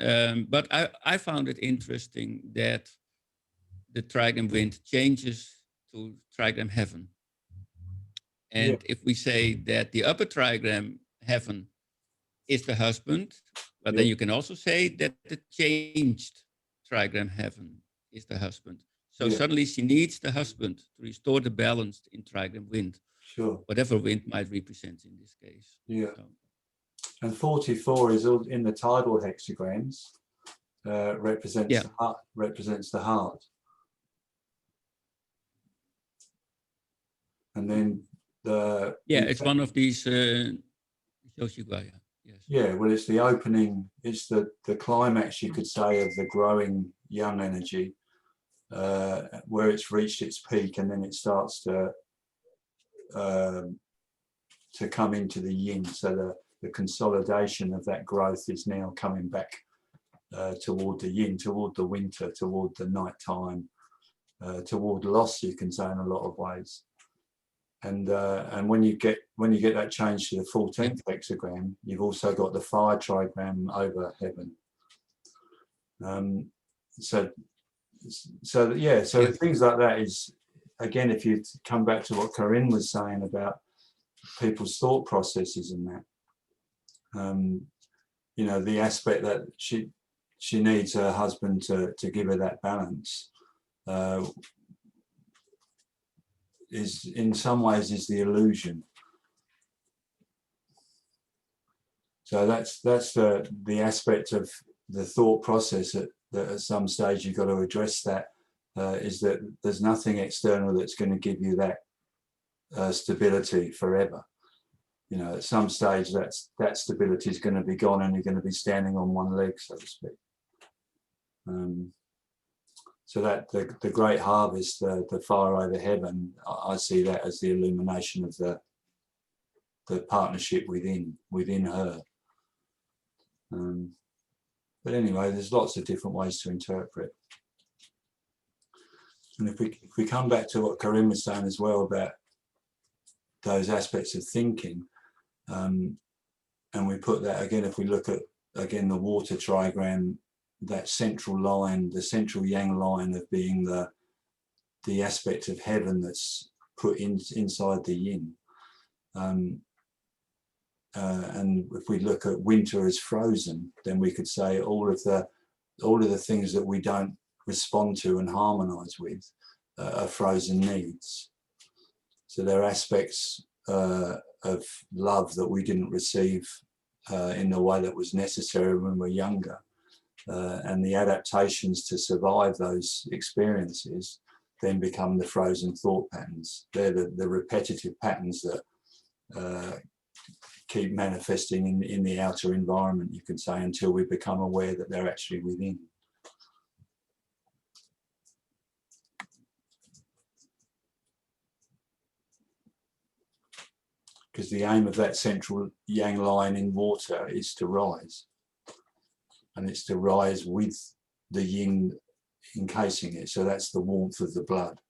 but I found it interesting that the trigram wind changes to trigram heaven. And if we say that the upper trigram heaven is the husband, but then you can also say that the changed trigram heaven is the husband. So suddenly she needs the husband to restore the balance in trigram wind, Sure. whatever wind might represent in this case. Yeah. So, And 44 is all in the tidal hexagrams, represents the heart, represents the heart. And then it's one of these Yoshigaya. Yes. Yeah, well, it's the opening, it's the climax, you could say, of the growing young energy, where it's reached its peak, and then it starts to come into the yin. So the consolidation of that growth is now coming back toward the yin, toward the winter, toward the night time, toward loss, you can say, in a lot of ways. And when you get that change to the 14th hexagram, you've also got the fire trigram over heaven. So things like that is, again, if you come back to what Corinne was saying about people's thought processes and that, you know, the aspect that she needs her husband to give her that balance, is in some ways is the illusion. So that's the aspect of the thought process that at some stage you've got to address, that is that there's nothing external that's going to give you that stability forever. You know, at some stage that stability is going to be gone, and you're going to be standing on one leg, so to speak. So that the great harvest, the fire over heaven, I see that as the illumination of the partnership within her. But anyway, there's lots of different ways to interpret. And if we come back to what Corinne was saying as well about those aspects of thinking, and we put that again, if we look at again the water trigram, that central line, the central yang line of being the aspect of heaven that's put inside the yin. And if we look at winter as frozen, then we could say all of the things that we don't respond to and harmonize with are frozen needs. So there are aspects of love that we didn't receive in the way that was necessary when we were younger. And the adaptations to survive those experiences then become the frozen thought patterns. They're the repetitive patterns that keep manifesting in the outer environment, you could say, until we become aware that they're actually within. Because the aim of that central yang line in water is to rise. And it's to rise with the yin encasing it. So that's the warmth of the blood.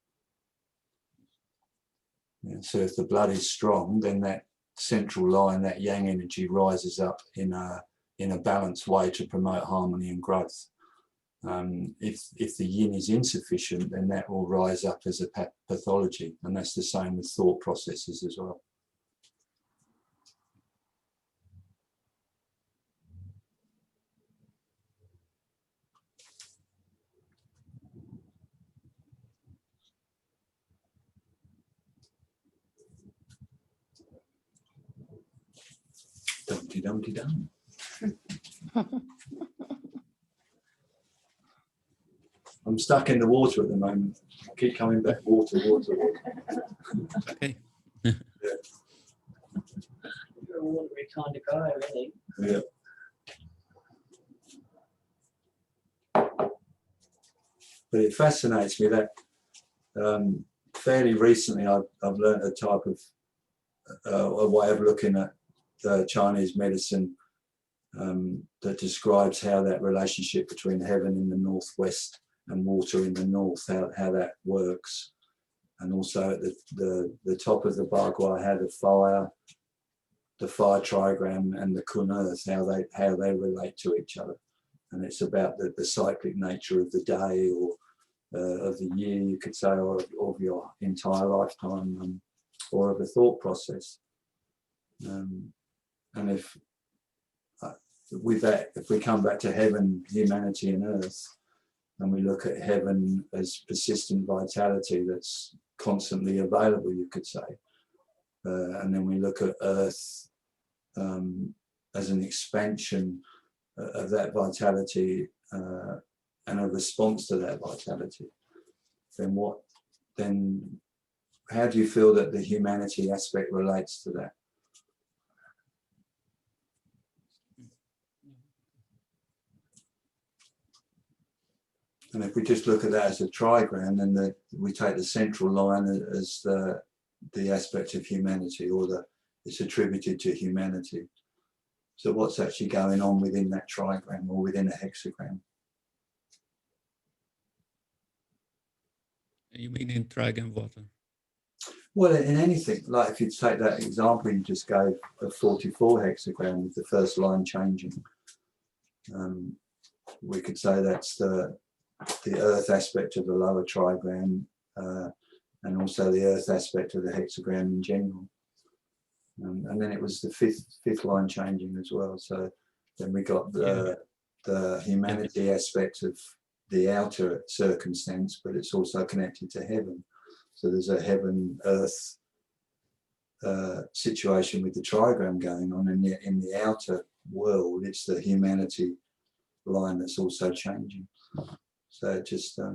Yeah, so if the blood is strong, then that central line, that yang energy, rises up in a balanced way to promote harmony and growth. If the yin is insufficient, then that will rise up as a pathology, and that's the same with thought processes as well. Dumpty dumpty dum. I'm stuck in the water at the moment. I keep coming back, water, water, water. Okay. Yeah. You're a watery kind of guy, really. Yeah. But it fascinates me that fairly recently I've learned a type of a way of looking at the Chinese medicine that describes how that relationship between heaven in the northwest and water in the north, how that works. And also at the top of the Bagua, how the fire trigram and the kun earth, how they relate to each other. And it's about the cyclic nature of the day, or of the year, you could say, or of your entire lifetime, or of a thought process. And if with that, if we come back to heaven, humanity and earth, And we look at heaven as persistent vitality that's constantly available, you could say. And then we look at earth as an expansion of that vitality and a response to that vitality. Then how do you feel that the humanity aspect relates to that? And if we just look at that as a trigram, then we take the central line as the aspect of humanity, or it's attributed to humanity. So what's actually going on within that trigram or within a hexagram? You mean in trigram water? Well, in anything, like if you take that example you just gave of 44 hexagram with the first line changing, we could say that's the earth aspect of the lower trigram, and also the earth aspect of the hexagram in general. And then it was the fifth line changing as well. So then we got the humanity aspect of the outer circumstance, but it's also connected to heaven. So there's a heaven earth situation with the trigram going on, and yet in the outer world it's the humanity line that's also changing. So just how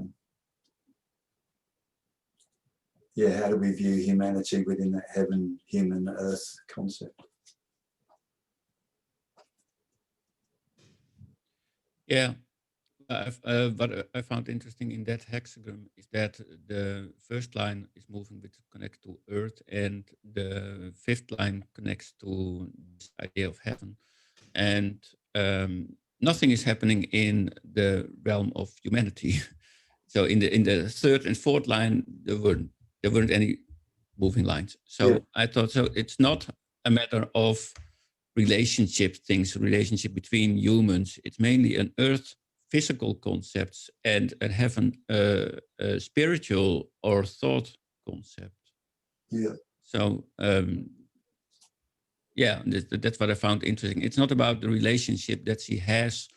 do we view humanity within that heaven, human, earth concept? Yeah, what I found interesting in that hexagram is that the first line is moving with connect to earth, and the fifth line connects to this idea of heaven, and nothing is happening in the realm of humanity. So in the third and fourth line, there weren't any moving lines. So I thought, so it's not a matter of relationship between humans. It's mainly an earth physical concepts and a heaven spiritual or thought concept. Yeah. So that's what I found interesting. It's not about the relationship that she has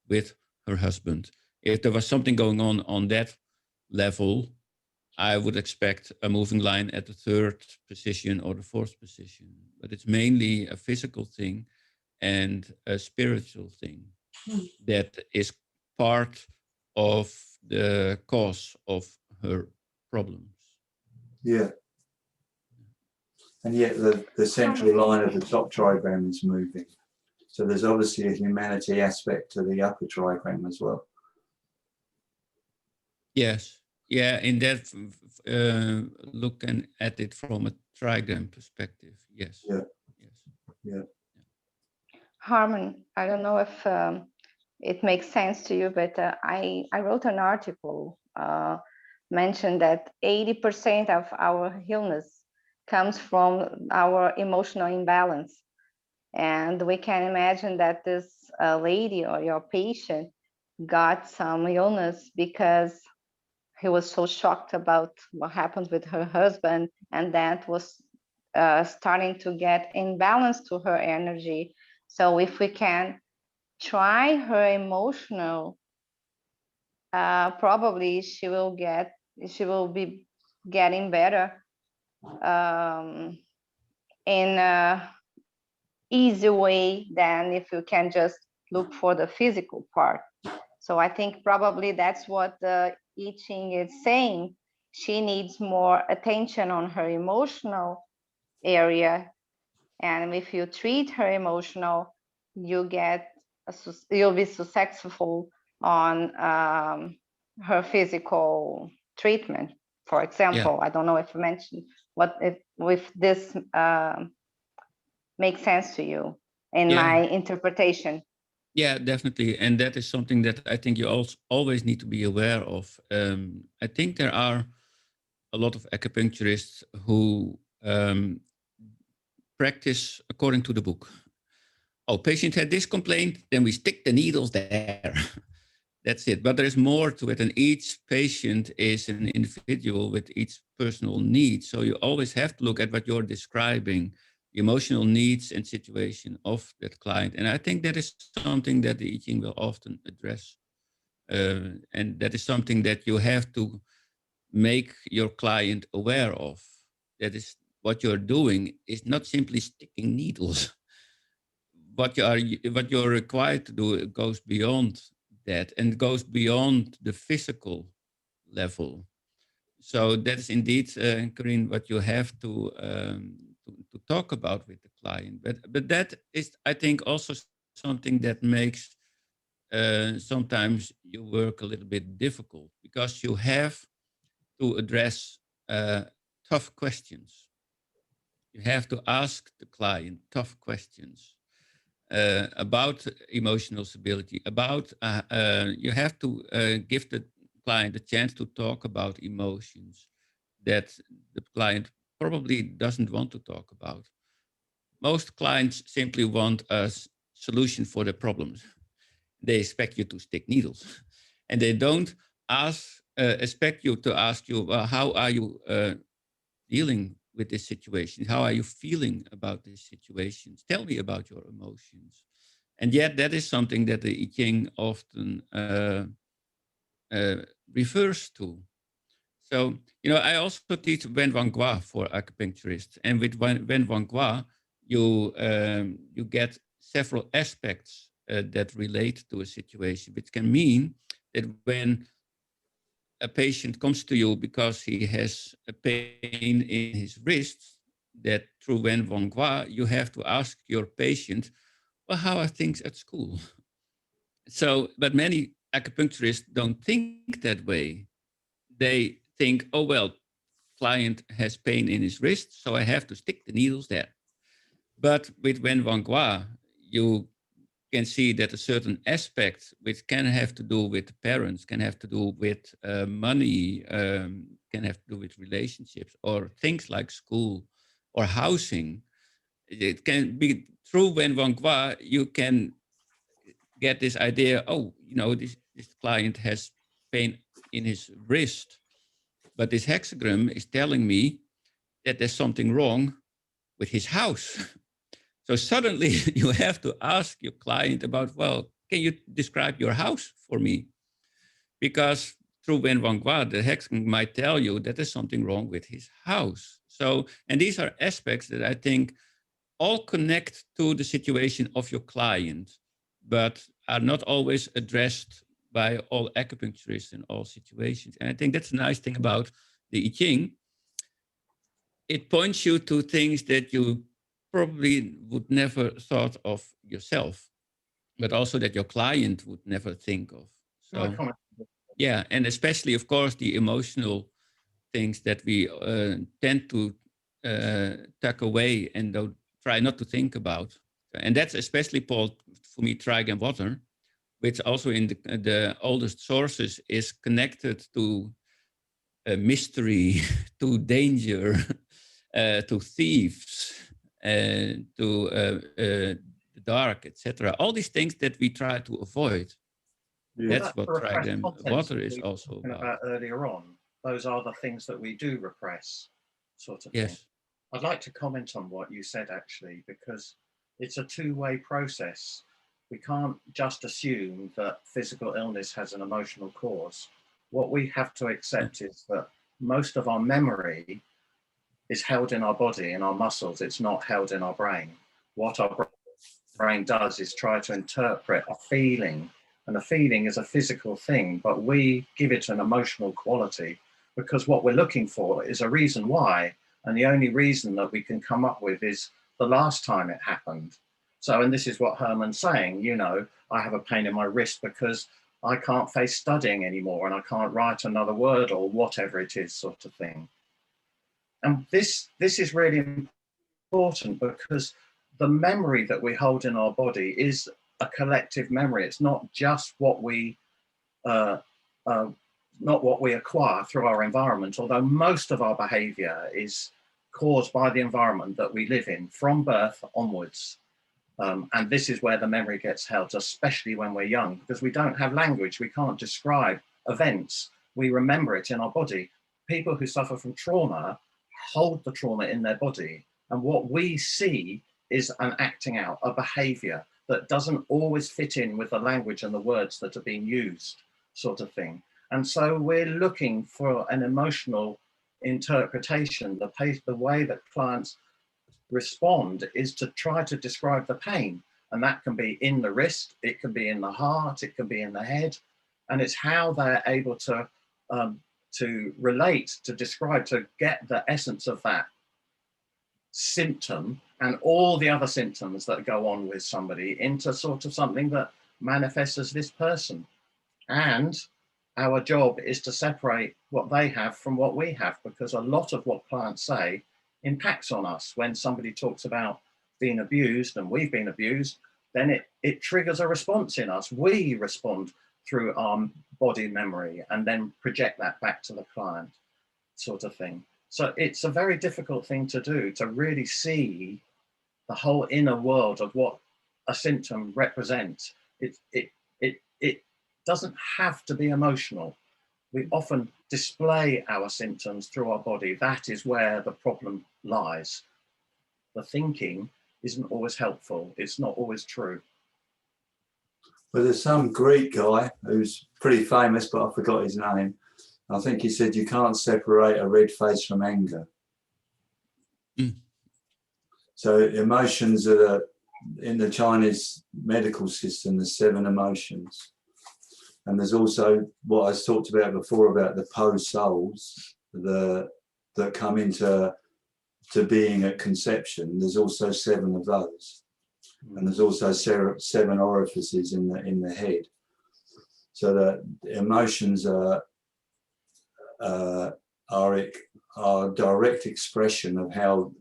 with her husband. If there was something going on that level, I would expect a moving line at the third position or the fourth position. But it's mainly a physical thing and a spiritual thing that is part of the cause of her problems. Yeah. And yet the central line of the top trigram is moving. So there's obviously a humanity aspect to the upper trigram as well. Yes. Yeah, in that looking at it from a trigram perspective, yes. Yeah. Yes. Yeah. Harmon, I don't know if it makes sense to you, but I wrote an article mentioned that 80% of our illness comes from our emotional imbalance. And we can imagine that this lady or your patient got some illness because he was so shocked about what happened with her husband, and that was starting to get imbalance to her energy. So if we can try her emotional, probably she will be getting better in a easy way than if you can just look for the physical part. So I think probably that's what the I Ching is saying. She needs more attention on her emotional area, and if you treat her emotional, you'll be successful on her physical treatment. For example, I don't know if you mentioned if this makes sense to you in my interpretation. Yeah, definitely. And that is something that I think you also always need to be aware of. I think there are a lot of acupuncturists who practice according to the book. Oh, patient had this complaint, then we stick the needles there. That's it. But there's more to it. And each patient is an individual with each personal needs. So you always have to look at what you're describing, the emotional needs and situation of that client. And I think that is something that the I Ching will often address. And that is something that you have to make your client aware of. That is what you're doing is not simply sticking needles. What you're required to do goes beyond that and goes beyond the physical level. So that is indeed, Corinne, what you have to talk about with the client. But that is, I think, also something that makes sometimes your work a little bit difficult because you have to address tough questions. You have to ask the client tough questions about emotional stability, about you have to give the client a chance to talk about emotions that the client probably doesn't want to talk about. Most clients simply want a solution for their problems. They expect you to stick needles, and they don't expect you to ask you, well, how are you dealing with this situation? How are you feeling about this situation? Tell me about your emotions. And yet, that is something that the I Ching often refers to. So, I also teach Wen Wang Gua for acupuncturists. And with Wen Wang Gua, you get several aspects that relate to a situation, which can mean that when a patient comes to you because he has a pain in his wrist, that through Wen Wang Gua, you have to ask your patient, well, how are things at school? So, but many acupuncturists don't think that way. They think, oh, well, client has pain in his wrist, so I have to stick the needles there. But with Wen Wang Gua, you can see that a certain aspect which can have to do with parents, can have to do with money, can have to do with relationships or things like school or housing. It can be through Wen Wang Gua, you can get this idea, oh, this client has pain in his wrist, but this hexagram is telling me that there's something wrong with his house. So suddenly you have to ask your client about, well, can you describe your house for me? Because through Wen Wang Gua, the hexagram might tell you that there's something wrong with his house. So, and these are aspects that I think all connect to the situation of your client, but are not always addressed by all acupuncturists in all situations. And I think that's a nice thing about the I Ching. It points you to things that you probably would never thought of yourself, but also that your client would never think of. So, yeah, and especially, of course, the emotional things that we tend to tuck away and don't try not to think about. And that's especially, Paul, for me, Trigram water, which also in the oldest sources is connected to mystery, to danger, to thieves, to the dark, etc. All these things that we try to avoid. Well, That's what Trigram water is also about earlier on. Those are the things that we do repress, sort of thing. Yes. I'd like to comment on what you said, actually, because it's a two-way process. We can't just assume that physical illness has an emotional cause. What we have to accept is that most of our memory is held in our body, in our muscles. It's not held in our brain. What our brain does is try to interpret a feeling, and a feeling is a physical thing, but we give it an emotional quality because what we're looking for is a reason why. And the only reason that we can come up with is the last time it happened. So, and this is what Herman's saying, I have a pain in my wrist because I can't face studying anymore and I can't write another word or whatever it is, sort of thing. And this is really important because the memory that we hold in our body is a collective memory. It's not just what we acquire through our environment, although most of our behavior is caused by the environment that we live in from birth onwards. And this is where the memory gets held, especially when we're young, because we don't have language. We can't describe events. We remember it in our body. People who suffer from trauma hold the trauma in their body. And what we see is an acting out, a behavior that doesn't always fit in with the language and the words that are being used. sort of thing. And so we're looking for an emotional interpretation. The way that clients respond is to try to describe the pain. And that can be in the wrist, it can be in the heart, it can be in the head. And it's how they're able to relate, to describe, to get the essence of that symptom and all the other symptoms that go on with somebody into sort of something that manifests as this person. And our job is to separate what they have from what we have, because a lot of what clients say impacts on us. When somebody talks about being abused and we've been abused, then it triggers a response in us. We respond through our body memory and then project that back to the client, sort of thing. So it's a very difficult thing to do, to really see the whole inner world of what a symptom represents. It doesn't have to be emotional. We often display our symptoms through our body. That is where the problem lies. The thinking isn't always helpful. It's not always true. Well, there's some Greek guy who's pretty famous, but I forgot his name. I think he said you can't separate a red face from anger. Mm. So emotions are in the Chinese medical system, there's 7 emotions. And there's also what I talked about before about the Po souls that come into being at conception. There's also 7 of those. And there's also 7 orifices in the head. So that emotions are direct expression of how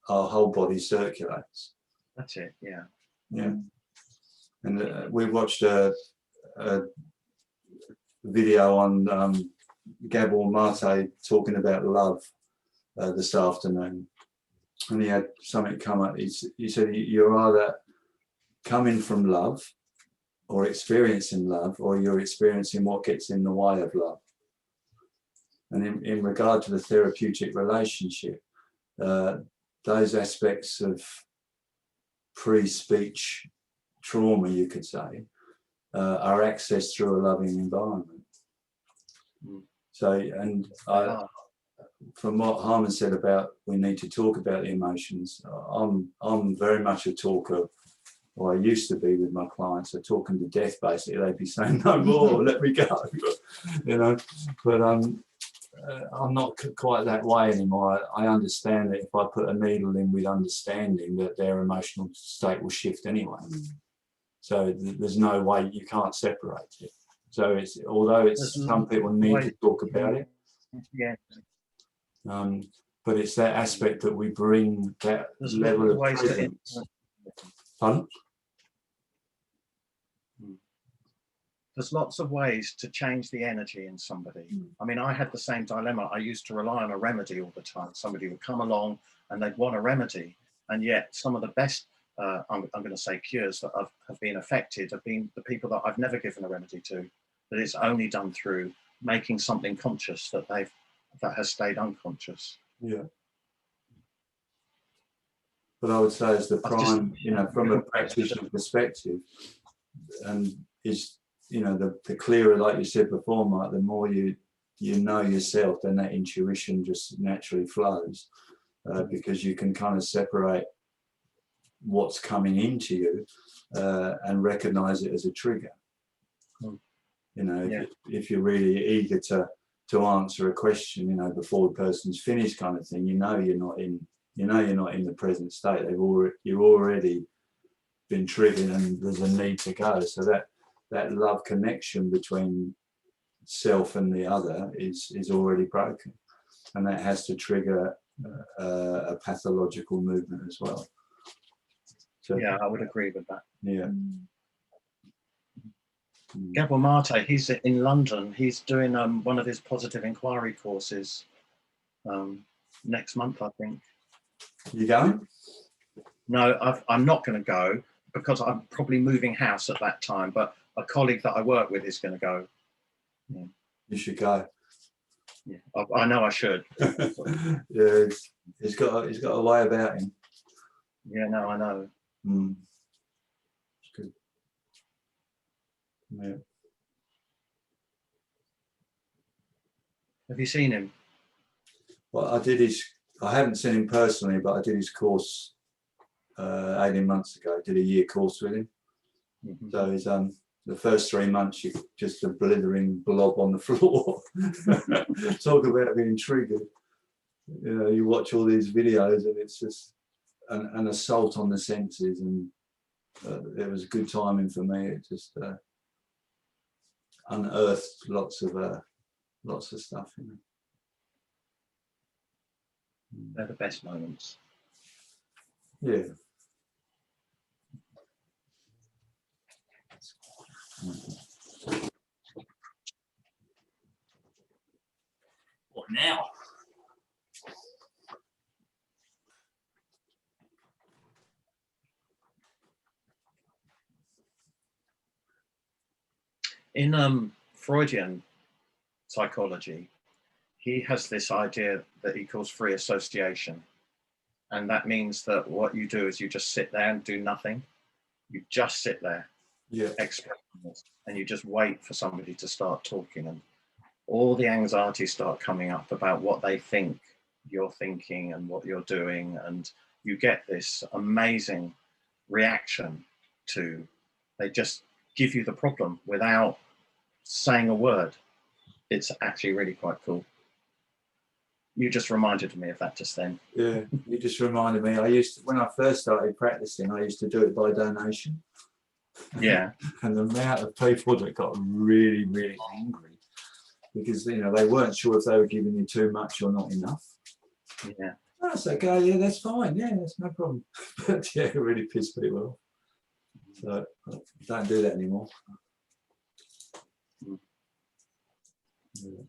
our whole body circulates. That's it, yeah. Yeah. And we watched a video on Gabor Mate talking about love this afternoon. And he had something come up. He said, you're either coming from love or experiencing love, or you're experiencing what gets in the way of love. And in regard to the therapeutic relationship, those aspects of pre-speech trauma, you could say, are accessed through a loving environment. So, and from what Harman said about we need to talk about the emotions, I'm very much a talker, or I used to be with my clients. I talk them to death, basically. They'd be saying, no more, let me go. You know, but I'm not quite that way anymore. I understand that if I put a needle in with understanding, that their emotional state will shift anyway. So there's no way, you can't separate it. So it's, although it's some people need to talk about it, yeah. But it's that aspect that we bring, that level of presence. Pardon? There's lots of ways to change the energy in somebody. I mean, I had the same dilemma. I used to rely on a remedy all the time. Somebody would come along and they'd want a remedy. And yet some of the best, I'm going to say cures that have been affected have been the people that I've never given a remedy to, that it's only done through making something conscious that has stayed unconscious. Yeah. But I would say as the prime, you know, from a practitioner perspective, and is, you know, the clearer, like you said before, Mike, the more you know yourself, then that intuition just naturally flows, because you can kind of separate what's coming into you and recognize it as a trigger. You know, if you're really eager to answer a question, you know, before the person's finished, kind of thing, you know you're not in the present state. You've already been triggered and there's a need to go. So that love connection between self and the other is already broken, and that has to trigger a pathological movement as well. So, yeah, I would agree with that. Yeah. Gabor Mate, he's in London. He's doing one of his positive inquiry courses next month, I think. You going? No, I'm not going to go because I'm probably moving house at that time. But a colleague that I work with is going to go. Yeah. You should go. Yeah, I know I should. Yeah, he's got a way about him. Yeah, no, I know. Good. Yeah. Have you seen him? Well, I haven't seen him personally, but I did his course 18 months ago. I did a year course with him. Mhm. So he's the first 3 months, you just a blithering blob on the floor. Talk about being triggered. You know, you watch all these videos and it's just an assault on the senses, and it was good timing for me. It just unearthed lots of stuff. You know. They're the best moments. Yeah. What now? In Freudian psychology, he has this idea that he calls free association. And that means that what you do is you just sit there and do nothing. You just sit there, Yeah. expressionless, and you just wait for somebody to start talking. And all the anxieties start coming up about what they think you're thinking and what you're doing. And you get this amazing reaction to, they just give you the problem without saying a word. It's actually really quite cool. You just reminded me of that just then. Yeah, you just reminded me. When I first started practicing, I used to do it by donation. Yeah. And the amount of people that got really, really angry because, you know, they weren't sure if they were giving you too much or not enough. Yeah. That's okay. Yeah, that's fine. Yeah, that's no problem. But yeah, it really pissed people off. So I don't do that anymore. Yeah.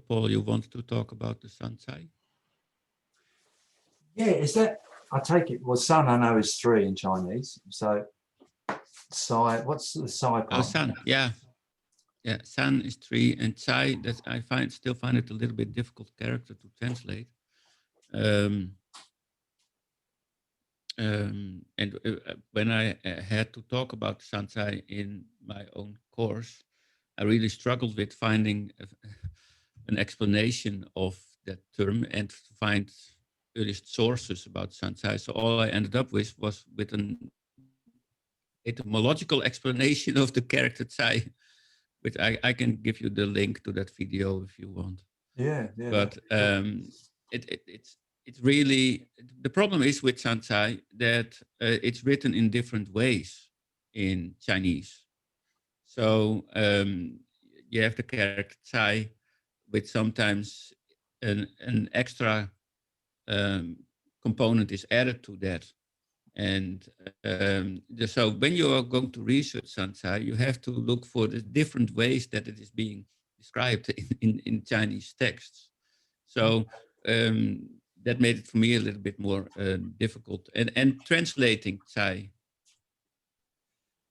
Paul, you want to talk about the Sansai? Yeah, is that, I take it, well, sun I know is 3 in Chinese. So, Sai, what's the Sai part? Oh, San, yeah. Yeah, San is 3, and Tsai, that I still find it a little bit difficult character to translate. And when I had to talk about Sansai in my own course, I really struggled with finding an explanation of that term and to find earliest sources about Sansai. So all I ended up with was with an etymological explanation of the character Tsai, which I can give you the link to that video if you want. Yeah, yeah. But it's really, the problem is with Sansai that it's written in different ways in Chinese. So you have the character Tsai, with sometimes an extra component is added to that. And so when you are going to research Sansai, you have to look for the different ways that it is being described in Chinese texts. So that made it for me a little bit more difficult. And translating Tsai,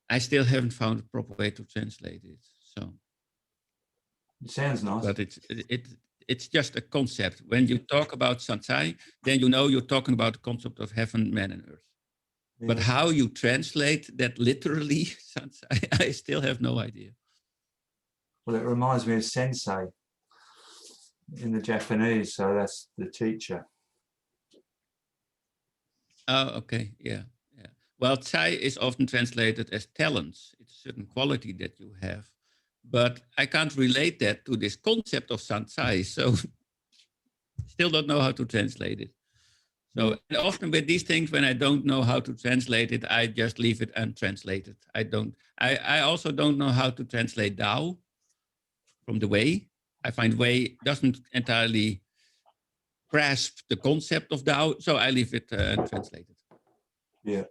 I still haven't found a proper way to translate it. So It sounds nice. but it's just a concept. When you talk about Sansai, then you know you're talking about the concept of heaven, man, and earth. Yeah. But how you translate that literally, Sansai, I still have no idea. Well, it reminds me of sensei in the Japanese, so that's the teacher. Oh, okay, yeah. Well, Tsai is often translated as talents. It's a certain quality that you have. But I can't relate that to this concept of Sansai, so still don't know how to translate it. So often with these things, when I don't know how to translate it, I just leave it untranslated. I also don't know how to translate Tao from the Way. I find Way doesn't entirely grasp the concept of Tao, so I leave it untranslated. Yeah.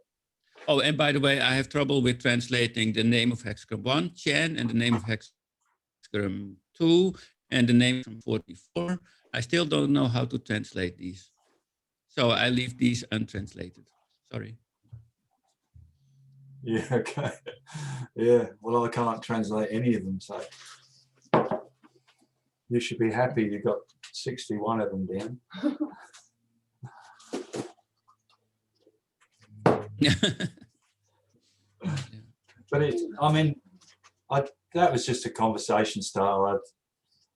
Oh, and by the way, I have trouble with translating the name of hexagram 1, Chen, and the name of hexagram 2, and the name from 44. I still don't know how to translate these. So I leave these untranslated. Sorry. Yeah, okay. Yeah, well, I can't translate any of them, so you should be happy you got 61 of them down. But I mean, that was just a conversation starter.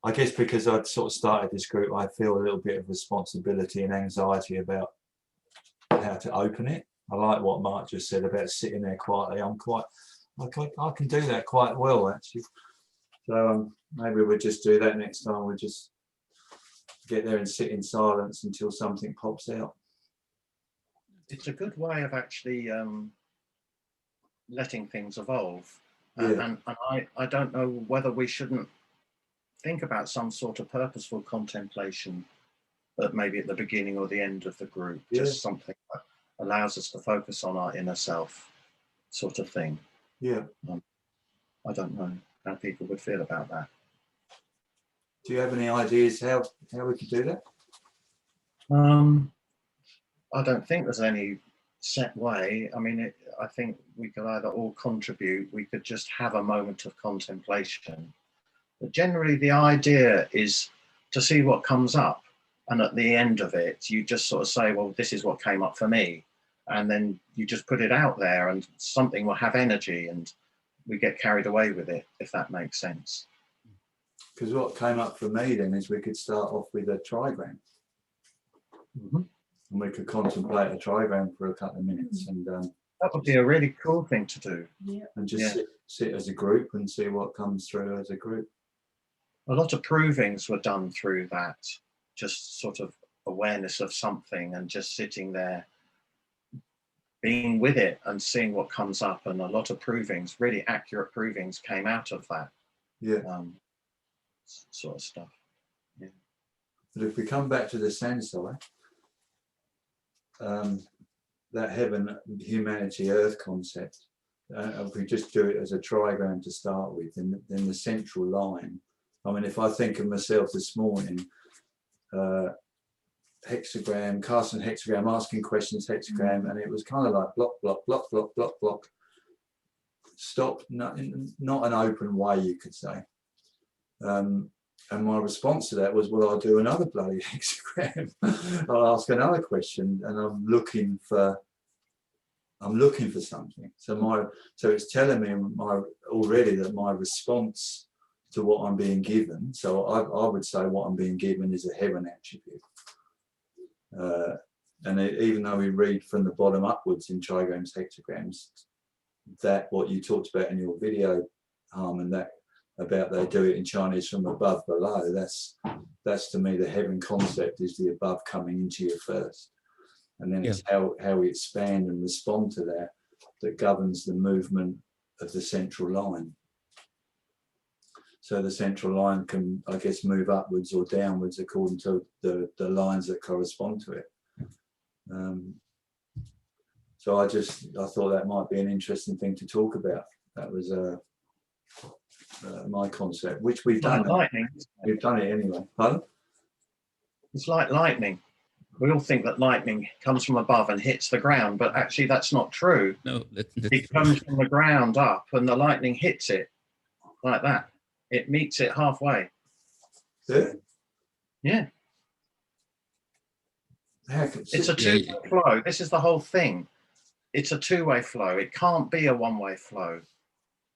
I guess because I'd sort of started this group, I feel a little bit of responsibility and anxiety about how to open it. I like what Mark just said about sitting there quietly. I can do that quite well, actually. So maybe we'll just do that next time. We'll just get there and sit in silence until something pops out. It's a good way of actually letting things evolve. Yeah. And I don't know whether we shouldn't think about some sort of purposeful contemplation, but maybe at the beginning or the end of the group, just something that allows us to focus on our inner self, sort of thing. Yeah. I don't know how people would feel about that. Do you have any ideas how we could do that? I don't think there's any set way. I mean, I think we could either all contribute, we could just have a moment of contemplation. But generally, the idea is to see what comes up. And at the end of it, you just sort of say, well, this is what came up for me. And then you just put it out there and something will have energy and we get carried away with it, if that makes sense. Because what came up for me then is we could start off with a trigram. Mm-hmm. And we could contemplate a trigram for a couple of minutes. And that would be a really cool thing to do. Yeah. And just sit as a group and see what comes through as a group. A lot of provings were done through that, just sort of awareness of something and just sitting there, being with it and seeing what comes up. And a lot of provings, really accurate provings, came out of that. Yeah. Sort of stuff. Yeah. But if we come back to the Sansai, that heaven, humanity, earth concept, if we just do it as a trigram to start with, then the central line, I mean, if I think of myself this morning, hexagram, casting hexagram, asking questions, hexagram, and it was kind of like block, block, block, block, block, block. Stop, not an open way, you could say. And my response to that was, well, I'll do another bloody hexagram. I'll ask another question, and I'm looking for something. So it's telling me already that my response to what I'm being given. So I would say what I'm being given is a heaven attribute. And even though we read from the bottom upwards in trigrams, hexagrams, that what you talked about in your video, and that about they do it in Chinese from above below, that's to me the heaven concept is the above coming into you first. And then it's how we expand and respond to that governs the movement of the central line. So the central line can, I guess, move upwards or downwards according to the lines that correspond to it. So I thought that might be an interesting thing to talk about. That was my concept, which we've done. Like lightning. We've done it anyway. Pardon? It's like lightning. We all think that lightning comes from above and hits the ground, but actually that's not true. No, that's it comes from the ground up and the lightning hits it like that. It meets it halfway. Yeah. Yeah. It's a two-way flow. This is the whole thing. It's a two-way flow. It can't be a one-way flow.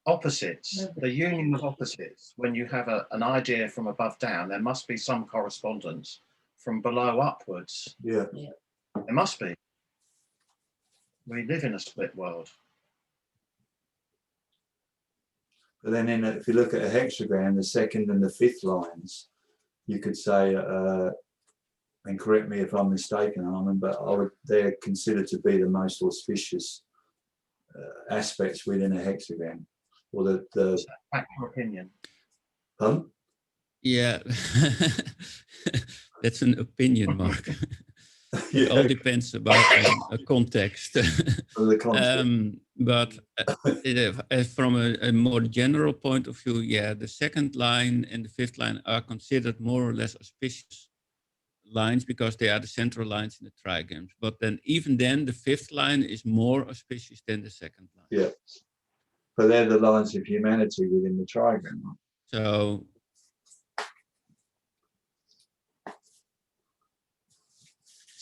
Opposites, the union of opposites. When you have an idea from above down, there must be some correspondence from below upwards. Yeah. There must be. We live in a split world. But then if you look at a hexagram, the second and the fifth lines, you could say, and correct me if I'm mistaken, Armin, but they're considered to be the most auspicious aspects within a hexagram. Or the Back your opinion. Yeah, that's an opinion, Mark. It all depends about a context. The concept. But from a more general point of view, yeah, the second line and the fifth line are considered more or less auspicious lines because they are the central lines in the trigrams. But then even then, the fifth line is more auspicious than the second line. Yeah. But they're the lines of humanity within the trigram. So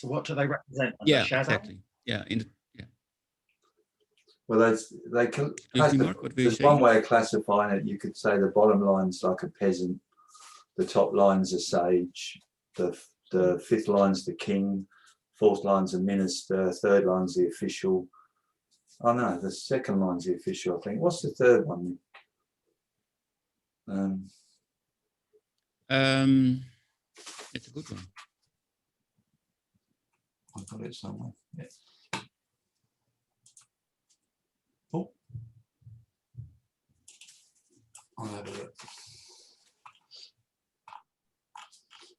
what do they represent? yeah, shadow? exactly. Yeah, Well, they can. There's one way of classifying it. You could say the bottom line's like a peasant, the top line's a sage, the fifth line's the king, fourth line's a minister, third line's the official. Oh no, the second line's the official, I think. What's the third one? It's a good one. I've got it somewhere. Yeah. Oh. I'll have a look.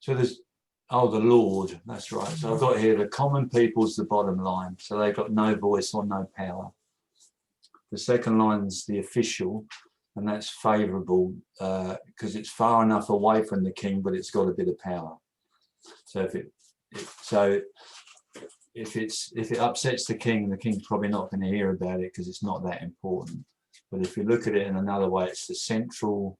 So there's, oh, the Lord, that's right. So I've got here the common people's the bottom line. So they've got no voice or no power. The second line's the official, and that's favourable because it's far enough away from the king, but it's got a bit of power. So if it upsets the king's probably not going to hear about it because it's not that important. But if you look at it in another way, it's the central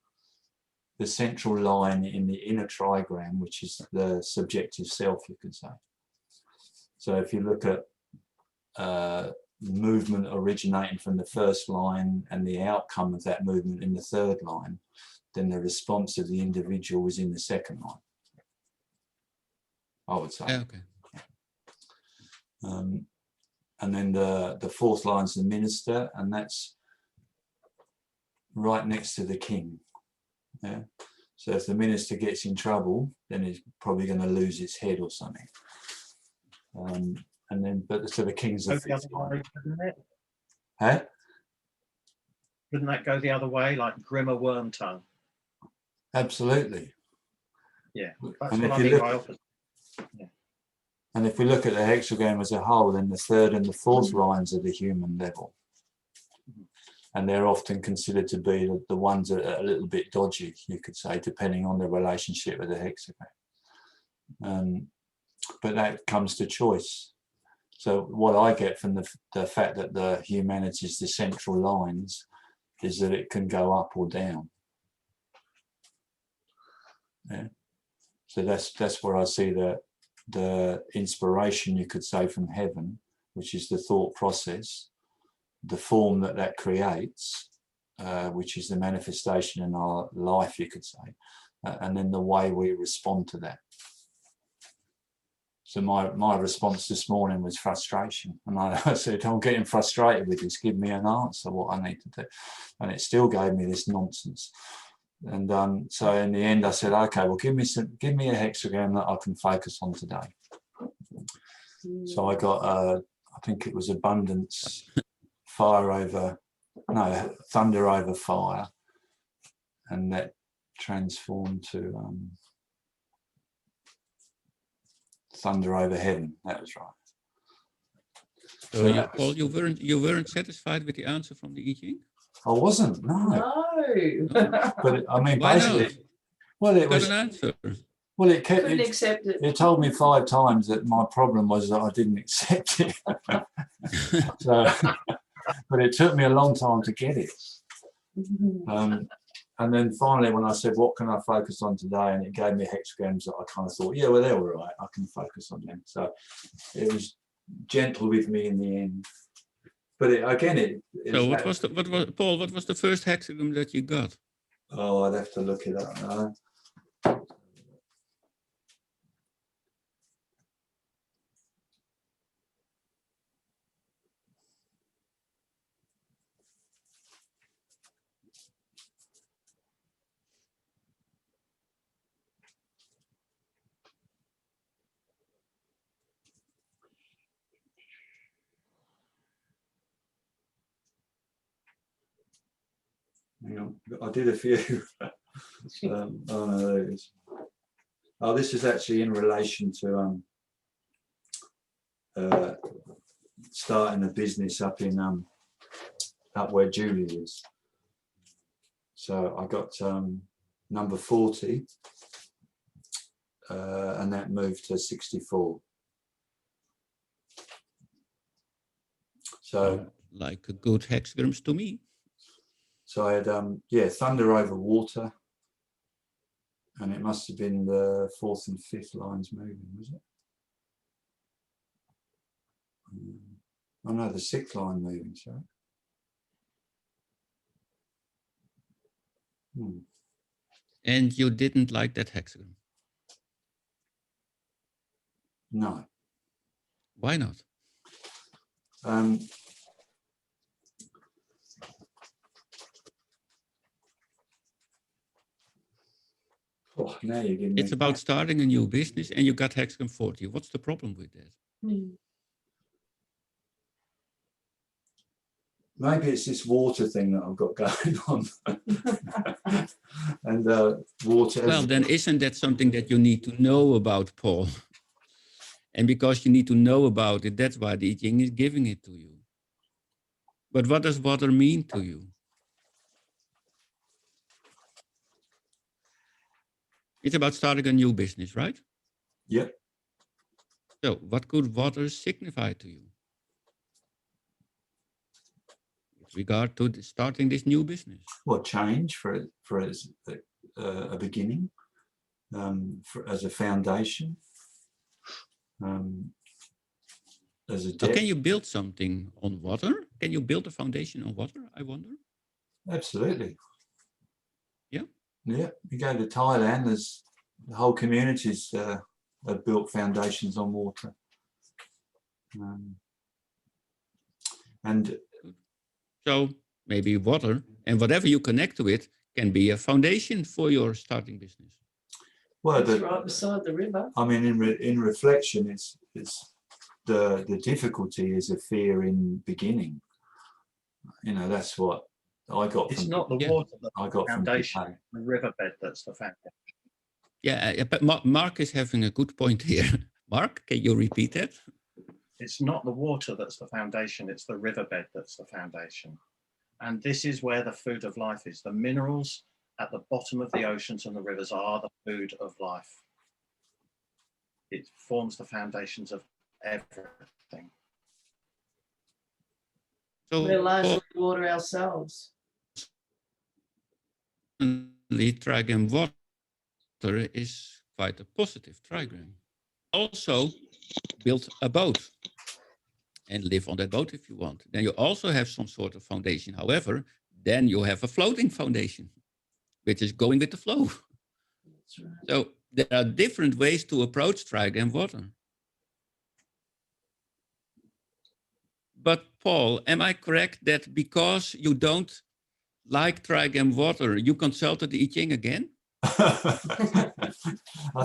line in the inner trigram, which is the subjective self, you could say. So if you look at movement originating from the first line and the outcome of that movement in the third line, then the response of the individual was in the second line, I would say. Okay. And then the fourth line's the minister, and that's right next to the king. Yeah. So if the minister gets in trouble, then he's probably going to lose his head or something. And then, so the king's the fifth line. Huh? Wouldn't that go the other way, like Grimmer Worm Tongue? Absolutely. Yeah, that's what I mean by opposite. Yeah. And if we look at the hexagram as a whole, then the third and the fourth lines are the human level. And they're often considered to be the ones that are a little bit dodgy, you could say, depending on the relationship with the hexagram. But that comes to choice. So what I get from the fact that the humanity is the central lines is that it can go up or down. Yeah. So that's where I see the inspiration, you could say, from heaven, which is the thought process, the form that creates, which is the manifestation in our life, you could say, and then the way we respond to that. So my response this morning was frustration. And I said, I'm getting frustrated with this, give me an answer what I need to do. And it still gave me this nonsense. And so in the end I said, okay, well, give me a hexagram that I can focus on today. So I got, I think it was abundance, thunder over fire. And that transformed to thunder over heaven. That was right. So Paul, you weren't satisfied with the answer from the eking? I wasn't. No. But I mean, why basically, not? Well, it was an answer. Well, it kept. Couldn't accept it. It told me 5 times that my problem was that I didn't accept it. So, but it took me a long time to get it. And then finally, when I said, what can I focus on today? And it gave me hexagrams that I kind of thought, yeah, well, they're all right. I can focus on them. So it was gentle with me in the end. But so what was Paul, what was the first hexagram that you got? Oh, I'd have to look it up now. Hang on, I did a few. Oh no, there it is. Oh, this is actually in relation to starting a business up in up where Julie is. So I got number 40, and that moved to 64. So like a good hexagrams to me. So I had yeah, thunder over water, and it must have been the 4th and 5th lines moving, was it? Oh no, the 6th line moving, sorry. And you didn't like that hexagram? No. Why not? Oh, now you're giving It's me about starting a new business and you got hexagram 40. What's the problem with that? Maybe it's this water thing that I've got going on. And water. Well, then isn't that something that you need to know about, Paul? And because you need to know about it, that's why the I Ching is giving it to you. But what does water mean to you? It's about starting a new business, right? Yep. So what could water signify to you with regard to starting this new business? Well, change for a beginning, as a foundation, as a depth. Can you build something on water? Can you build a foundation on water, I wonder? Absolutely. Yeah. Yeah. You go to Thailand, there's the whole communities have built foundations on water. And so maybe water and whatever you connect to it can be a foundation for your starting business. Well, it's right beside the river. I mean, in reflection, it's the difficulty is a fear in beginning. You know, that's what I got. It's not the water that's I got the foundation, the riverbed that's the foundation. Yeah, but Mark is having a good point here. Mark, can you repeat that? It's not the water that's the foundation, it's the riverbed that's the foundation. And this is where the food of life is. The minerals at the bottom of the oceans and the rivers are the food of life. It forms the foundations of everything. So we're largely water ourselves. Trigram water is quite a positive trigram. Also build a boat and live on that boat if you want. Then you also have some sort of foundation. However, then you have a floating foundation, which is going with the flow. That's right. So there are different ways to approach trigram water. But Paul, am I correct that because you don't like trigram water, you consulted the I Ching again? I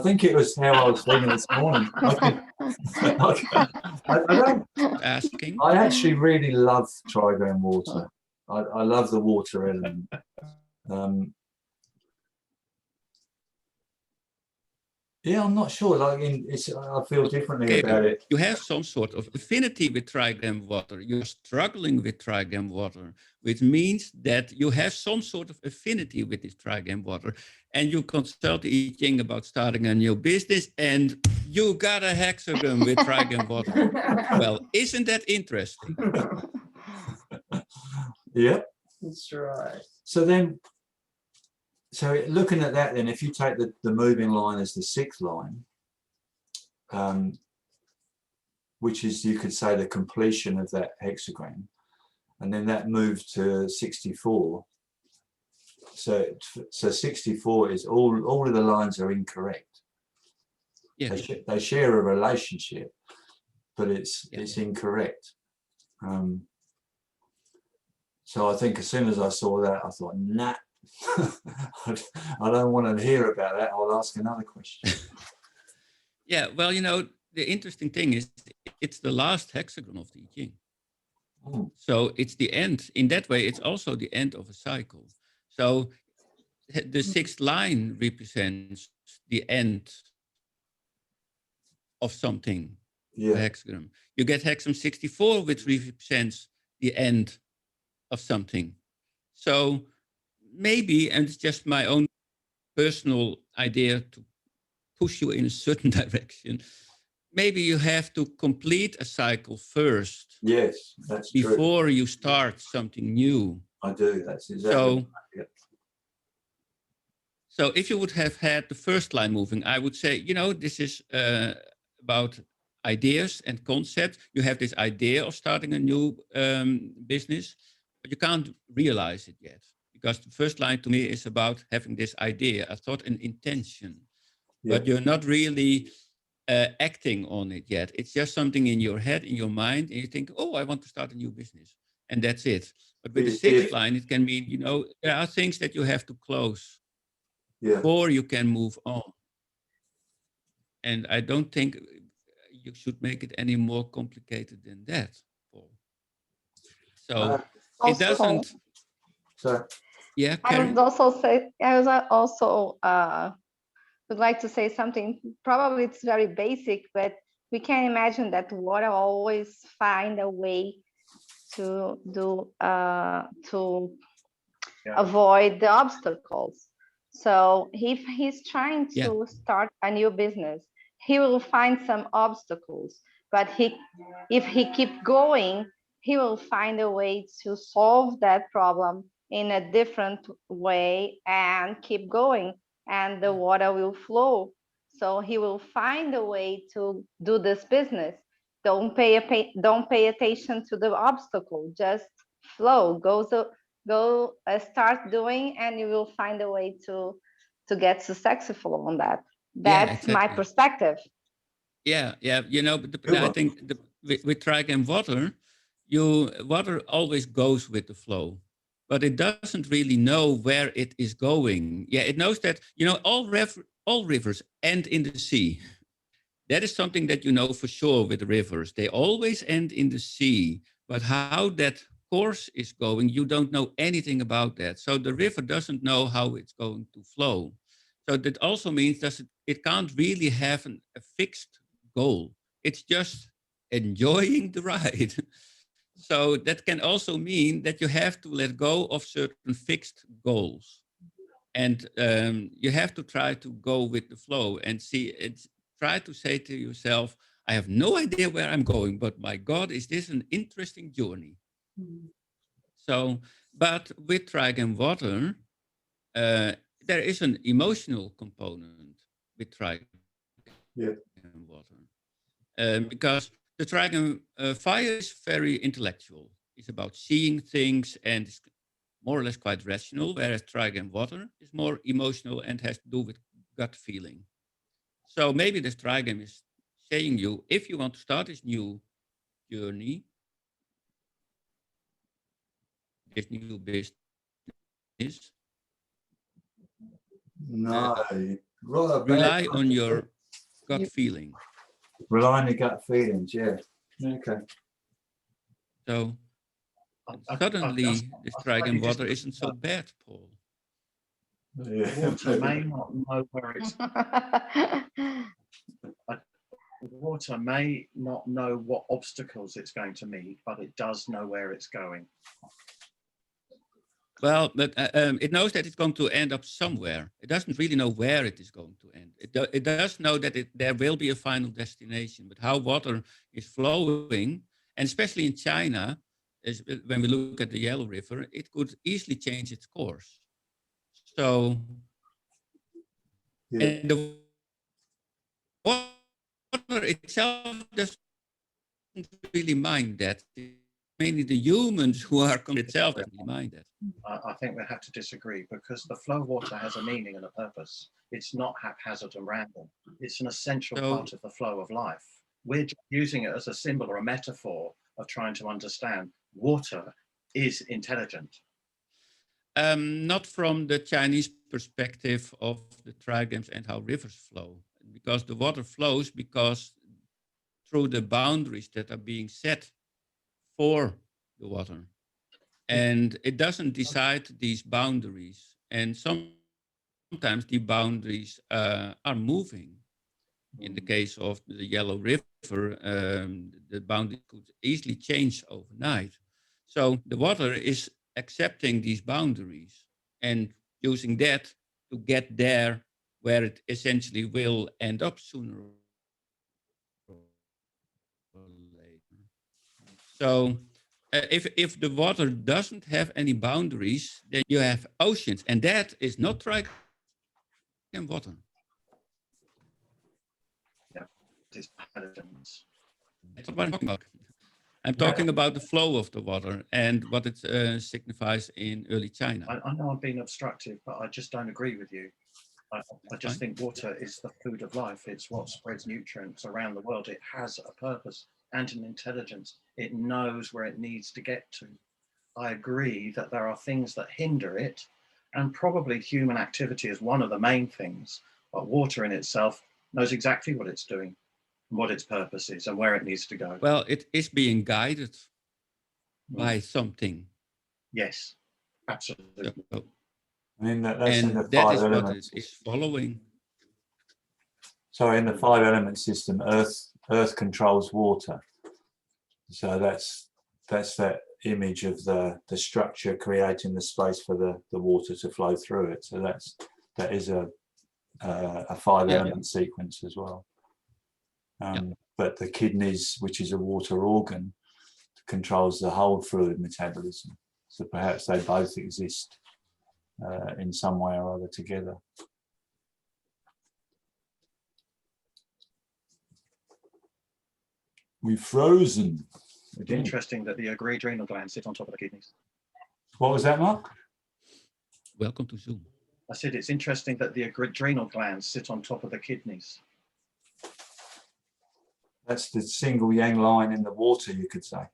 think it was how I was feeling this morning. I actually really love trigram water. I love the water element. Yeah, I'm not sure. Like, I feel differently about it. You have some sort of affinity with trigram water. You're struggling with trigram water, which means that you have some sort of affinity with this trigram water. And you consult the I Ching about starting a new business, and you got a hexagram with trigram water. Well, isn't that interesting? Yeah. That's right. So looking at that, then, if you take the moving line as the 6th line, which is, you could say, the completion of that hexagram, and then that moved to 64. So 64 is all of the lines are incorrect. Yeah. They share a relationship, but it's incorrect. So I think as soon as I saw that, I thought, nah. I don't want to hear about that. I'll ask another question. Yeah, well, you know, the interesting thing is it's the last hexagon of the I Ching. So it's the end. In that way, it's also the end of a cycle. So the 6th line represents the end of something. Yeah. hexagram. You get hexagram 64, which represents the end of something. So maybe, and it's just my own personal idea to push you in a certain direction, maybe you have to complete a cycle first. Yes, that's before true. you start something new. I do. That's exactly. So, yeah. so if you would have had the first line moving, I would say, this is about ideas and concepts. You have this idea of starting a new business, but you can't realize it yet. Because the first line to me is about having this idea, a thought, an intention. Yeah. But you're not really acting on it yet. It's just something in your head, in your mind, and you think, oh, I want to start a new business. And that's it. But with the sixth line, it can mean, there are things that you have to close before you can move on. And I don't think you should make it any more complicated than that, Paul. So it doesn't. So Yeah, I would also say, would like to say something. Probably it's very basic, but we can imagine that water always find a way to do to avoid the obstacles. So if he's trying to start a new business, he will find some obstacles. But if he keep going, he will find a way to solve that problem in a different way and keep going, and the water will flow. So he will find a way to do this business. Don't pay attention to the obstacle. Just flow. Go start doing, and you will find a way to get successful on that. That's my perspective. Yeah. But I think with Trigram water, water always goes with the flow, but it doesn't really know where it is going. Yeah, it knows that all rivers end in the sea. That is something that you know for sure with rivers. They always end in the sea, but how that course is going, you don't know anything about that. So the river doesn't know how it's going to flow. So that also means that it can't really have a fixed goal. It's just enjoying the ride. So that can also mean that you have to let go of certain fixed goals. And you have to try to go with the flow and see it. Try to say to yourself, I have no idea where I'm going, but my God, is this an interesting journey? Mm-hmm. So, but with Trigram water, there is an emotional component with Trigram water. Because the Trigram fire is very intellectual. It's about seeing things and it's more or less quite rational, whereas Trigram water is more emotional and has to do with gut feeling. So maybe this Trigram is saying you, if you want to start this new journey, this new business, rely on your gut feeling. Rely on your gut feelings, yeah. Okay. So suddenly this Trigram water isn't so bad, Paul. Water may not know where it's water may not know what obstacles it's going to meet, but it does know where it's going. Well, but it knows that it's going to end up somewhere. It doesn't really know where it is going to end. It does know that there will be a final destination, but how water is flowing, and especially in China, when we look at the Yellow River, it could easily change its course. So, and the water itself doesn't really mind that. Mainly the humans who are itself doesn't really mind that. I think we have to disagree, because the flow of water has a meaning and a purpose. It's not haphazard and random. It's an essential part of the flow of life. We're just using it as a symbol or a metaphor of trying to understand water is intelligent. Not from the Chinese perspective of the trigrams and how rivers flow, because the water flows because through the boundaries that are being set for the water. And it doesn't decide these boundaries. And sometimes the boundaries are moving. In the case of the Yellow River, the boundary could easily change overnight. So the water is accepting these boundaries and using that to get there where it essentially will end up sooner or later. So if the water doesn't have any boundaries, then you have oceans, and that is not trigram water. Yeah, it's pathogens. That's not what I'm talking about. I'm talking about the flow of the water and what it signifies in early China. I know I'm being obstructive, but I just don't agree with you. I just think water is the food of life. It's what spreads nutrients around the world. It has a purpose and an intelligence. It knows where it needs to get to. I agree that there are things that hinder it, and probably human activity is one of the main things, but water in itself knows exactly what it's doing, what its purpose is, and where it needs to go. Well, it is being guided by something. Yes, absolutely. So, I mean, that's in and the that five is what elements. it is following. So in the 5 element system, earth controls water. So that's that image of the structure creating the space for the water to flow through it. So that is a 5 element sequence as well. But the kidneys, which is a water organ, controls the whole fluid metabolism. So perhaps they both exist in some way or other together. We've frozen. It's interesting that the adrenal glands sit on top of the kidneys. What was that, Mark? Welcome to Zoom. I said it's interesting that the adrenal glands sit on top of the kidneys. That's the single yang line in the water, you could say.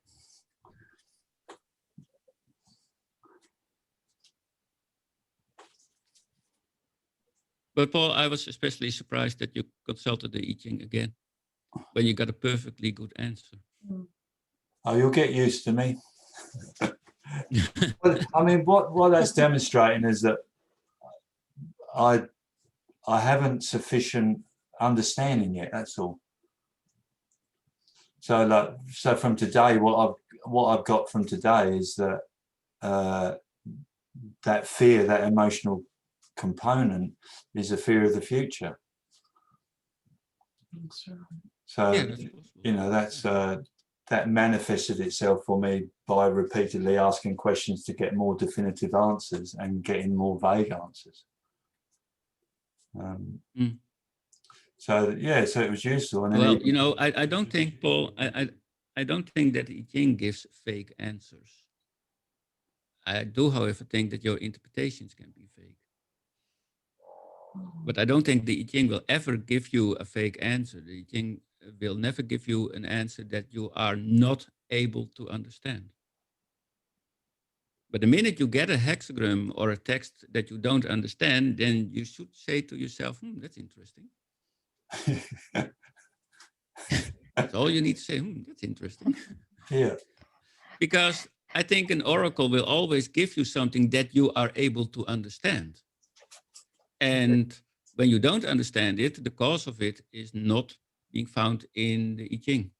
But Paul, I was especially surprised that you consulted the I Ching again when you got a perfectly good answer. Oh, you'll get used to me. But, I mean, what that's demonstrating is that I haven't sufficient understanding yet. That's all. So, so from today, what I've got from today is that that fear, that emotional component, is a fear of the future. So, you know, that manifested itself for me by repeatedly asking questions to get more definitive answers and getting more vague answers. So yeah, so it was useful. And well, you know, I don't think, Paul, I don't think that I Ching gives fake answers. I do, however, think that your interpretations can be fake. But I don't think the I Ching will ever give you a fake answer. The I Ching will never give you an answer that you are not able to understand. But the minute you get a hexagram or a text that you don't understand, then you should say to yourself, that's interesting. That's all you need to say, that's interesting. Yeah. Because I think an oracle will always give you something that you are able to understand. And when you don't understand it, the cause of it is not being found in the I Ching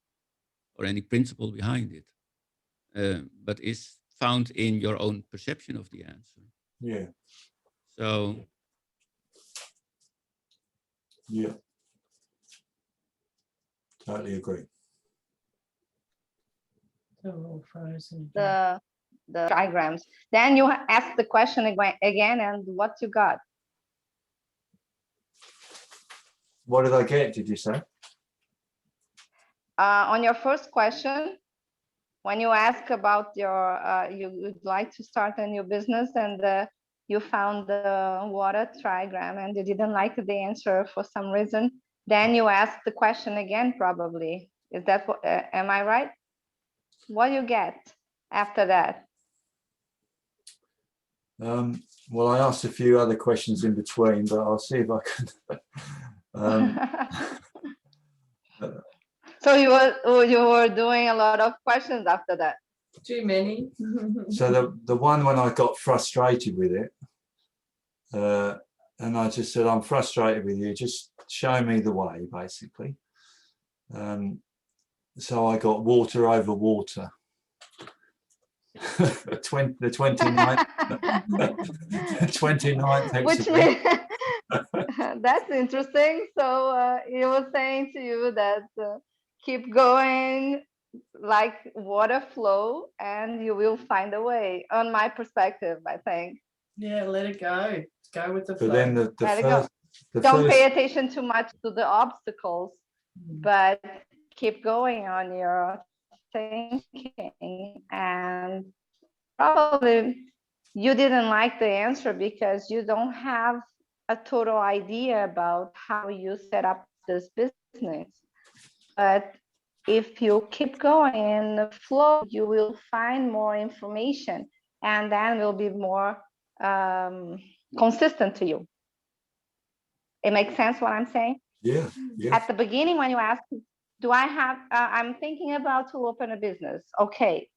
or any principle behind it, but is found in your own perception of the answer. Yeah. So. Yeah. Totally agree. The trigrams. Then you ask the question again, and what you got? What did I get, did you say? On your first question, when you ask about your, you would like to start a new business and you found the water trigram and you didn't like the answer for some reason, then you ask the question again, probably. Is that what, am I right? What do you get after that? Well, I asked a few other questions in between, but I'll see if I can. So you were doing a lot of questions after that. Too many. So the one when I got frustrated with it, and I just said, I'm frustrated with you. Just show me the way, basically. So I got water over water. The 29th, 29th Which hexagram. means that's interesting. So he was saying to you that keep going like water flow and you will find a way. On my perspective, I think. Yeah, let it go. Go with the But then flow. the Let it go. first, the Don't first, pay attention too much to the obstacles, but keep going on your thinking. And probably you didn't like the answer because you don't have a total idea about how you set up this business. But if you keep going in the flow, you will find more information and then will be more consistent to you. It makes sense what I'm saying? yeah, yeah, At the beginning, when you ask, do I have, I'm thinking about to open a business. Okay,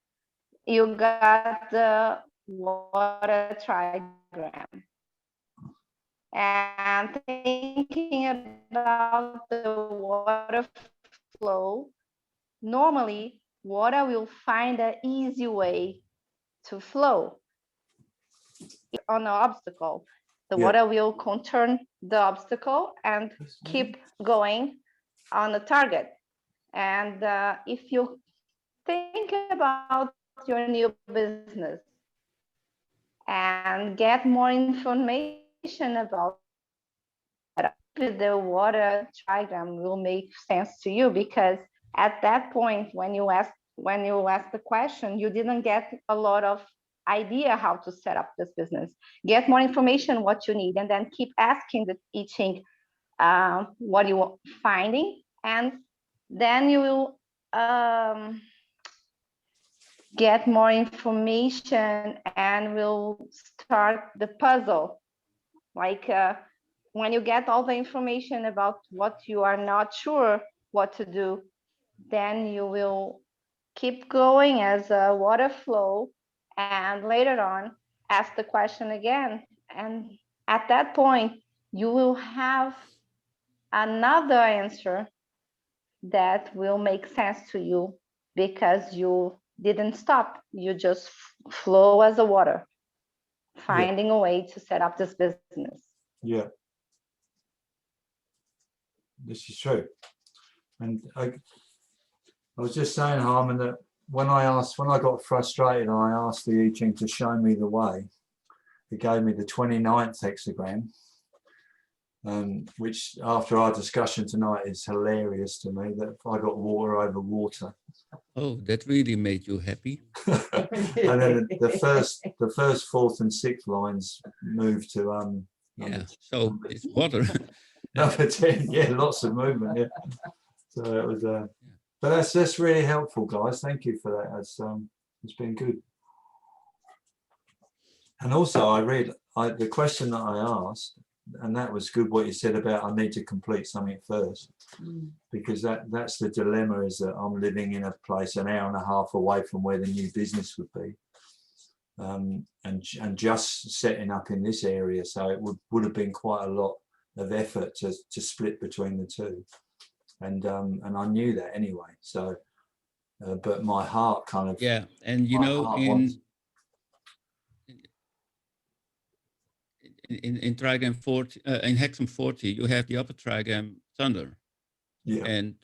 you got the water trigram. And thinking about the water flow, normally water will find an easy way to flow on an obstacle. The yeah, water will conturn the obstacle and keep going on the target. And if you think about your new business and get more information about the water trigram will make sense to you, because at that point when you ask the question, you didn't get a lot of idea how to set up this business. Get more information what you need, and then keep asking the teaching what you are finding, and then you will get more information and will start the puzzle. Like when you get all the information about what you are not sure what to do, then you will keep going as a water flow, and later on ask the question again. And at that point, you will have another answer that will make sense to you, because you didn't stop. You just flow as a water, finding a way to set up this business. yeah. This is true. And I was just saying, Harmon, that when I got frustrated and I asked the I Ching to show me the way, it gave me the 29th hexagram, which after our discussion tonight is hilarious to me, that I got water over water. Oh, that really made you happy. And then the first, fourth and sixth lines moved to Yeah, so it's water. number 10. Yeah, lots of movement. Yeah. So it was but that's really helpful, guys. Thank you for that. It's been good. And also the question that I asked, and that was good what you said about I need to complete something first, because that's the dilemma, is that I'm living in a place an hour and a half away from where the new business would be, and just setting up in this area, so it would have been quite a lot of effort to split between the two, and I knew that anyway. So but my heart kind of, Yeah, and you my know, heart in wants- in trigram 40, in hexagram 40, you have the upper trigram thunder, yeah, and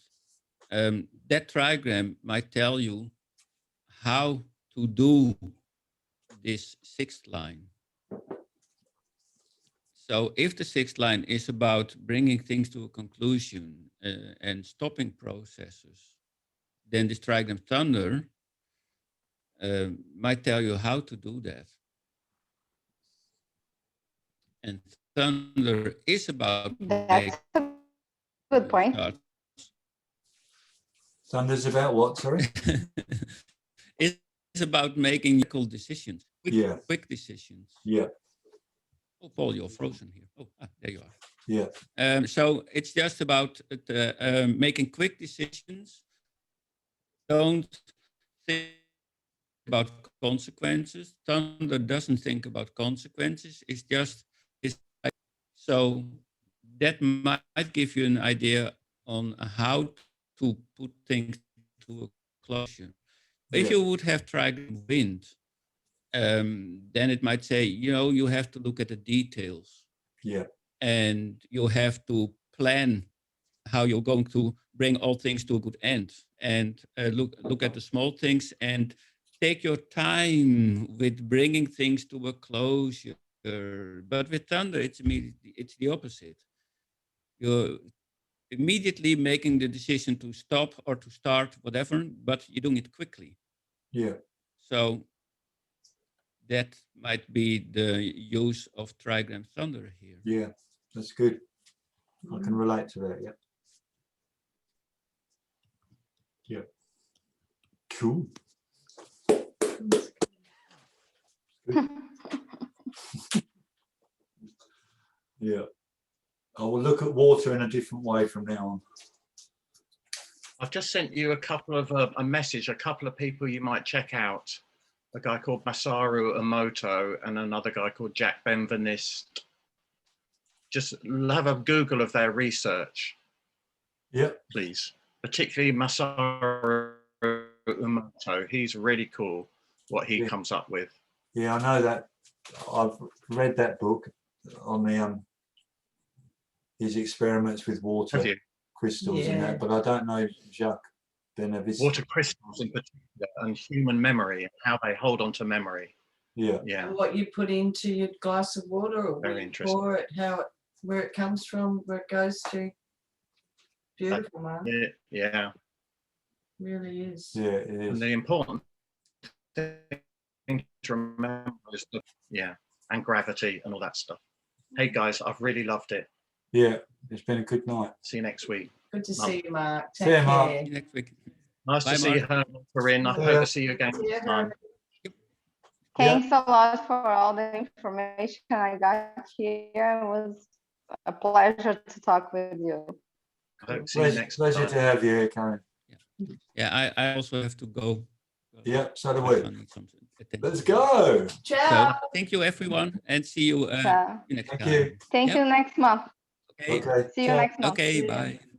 that trigram might tell you how to do this sixth line. So if the sixth line is about bringing things to a conclusion and stopping processes, then this trigram thunder might tell you how to do that. And thunder is about That's a good point. Thunder's about what, sorry? It's about making quick decisions, Yeah. quick decisions. Yeah, Oh, Paul, you're frozen here. Oh, there you are. yeah, So it's just about making quick decisions. Don't think about consequences. Thunder doesn't think about consequences. It's just So that might give you an idea on how to put things to a closure. If you would have trigram wind, then it might say, you have to look at the details. Yeah. And you have to plan how you're going to bring all things to a good end, and look at the small things and take your time with bringing things to a closure. But with thunder, it's the opposite. You're immediately making the decision to stop or to start, whatever, but you're doing it quickly. Yeah. So that might be the use of trigram thunder here. Yeah, that's good. I can relate to that. Yeah. Yeah. Cool. Yeah. I will look at water in a different way from now on. I've just sent you a couple of a message, a couple of people you might check out. A guy called Masaru Emoto and another guy called Jack Benveniste. Just have a Google of their research. Yeah. Please. Particularly Masaru Emoto. He's really cool what he comes up with. Yeah, I know that. I've read that book on the his experiments with water Have you? crystals and that, but I don't know Jacques Benveniste. Water crystals in particular and human memory and how they hold on to memory. Yeah. Yeah. And what you put into your glass of water, or Very where you interesting. pour it, where it comes from, where it goes to. Beautiful, man. Yeah. Really is. Yeah, it is. And the important thing to remember is and gravity and all that stuff. Hey guys, I've really loved it. Yeah, it's been a good night. See you next week. Good to see you, Mark. See Take you, Mark. care. See you next week. Nice Bye, to see you, Mark. Herman, Corinne. I Yeah. hope to see you again See you, next time. Thanks a lot for all the information I got here. It was a pleasure to talk with you. I hope to see you next Pleasure time. to have you here, Karen. Yeah, I also have to go. Yeah, so do My we. son needs some attention. Let's go. Ciao. So thank you, everyone, and see you So, next Thank time. you. thank Yep. you next month. Okay. Okay. See you ciao. next month. Okay. Yeah. Bye.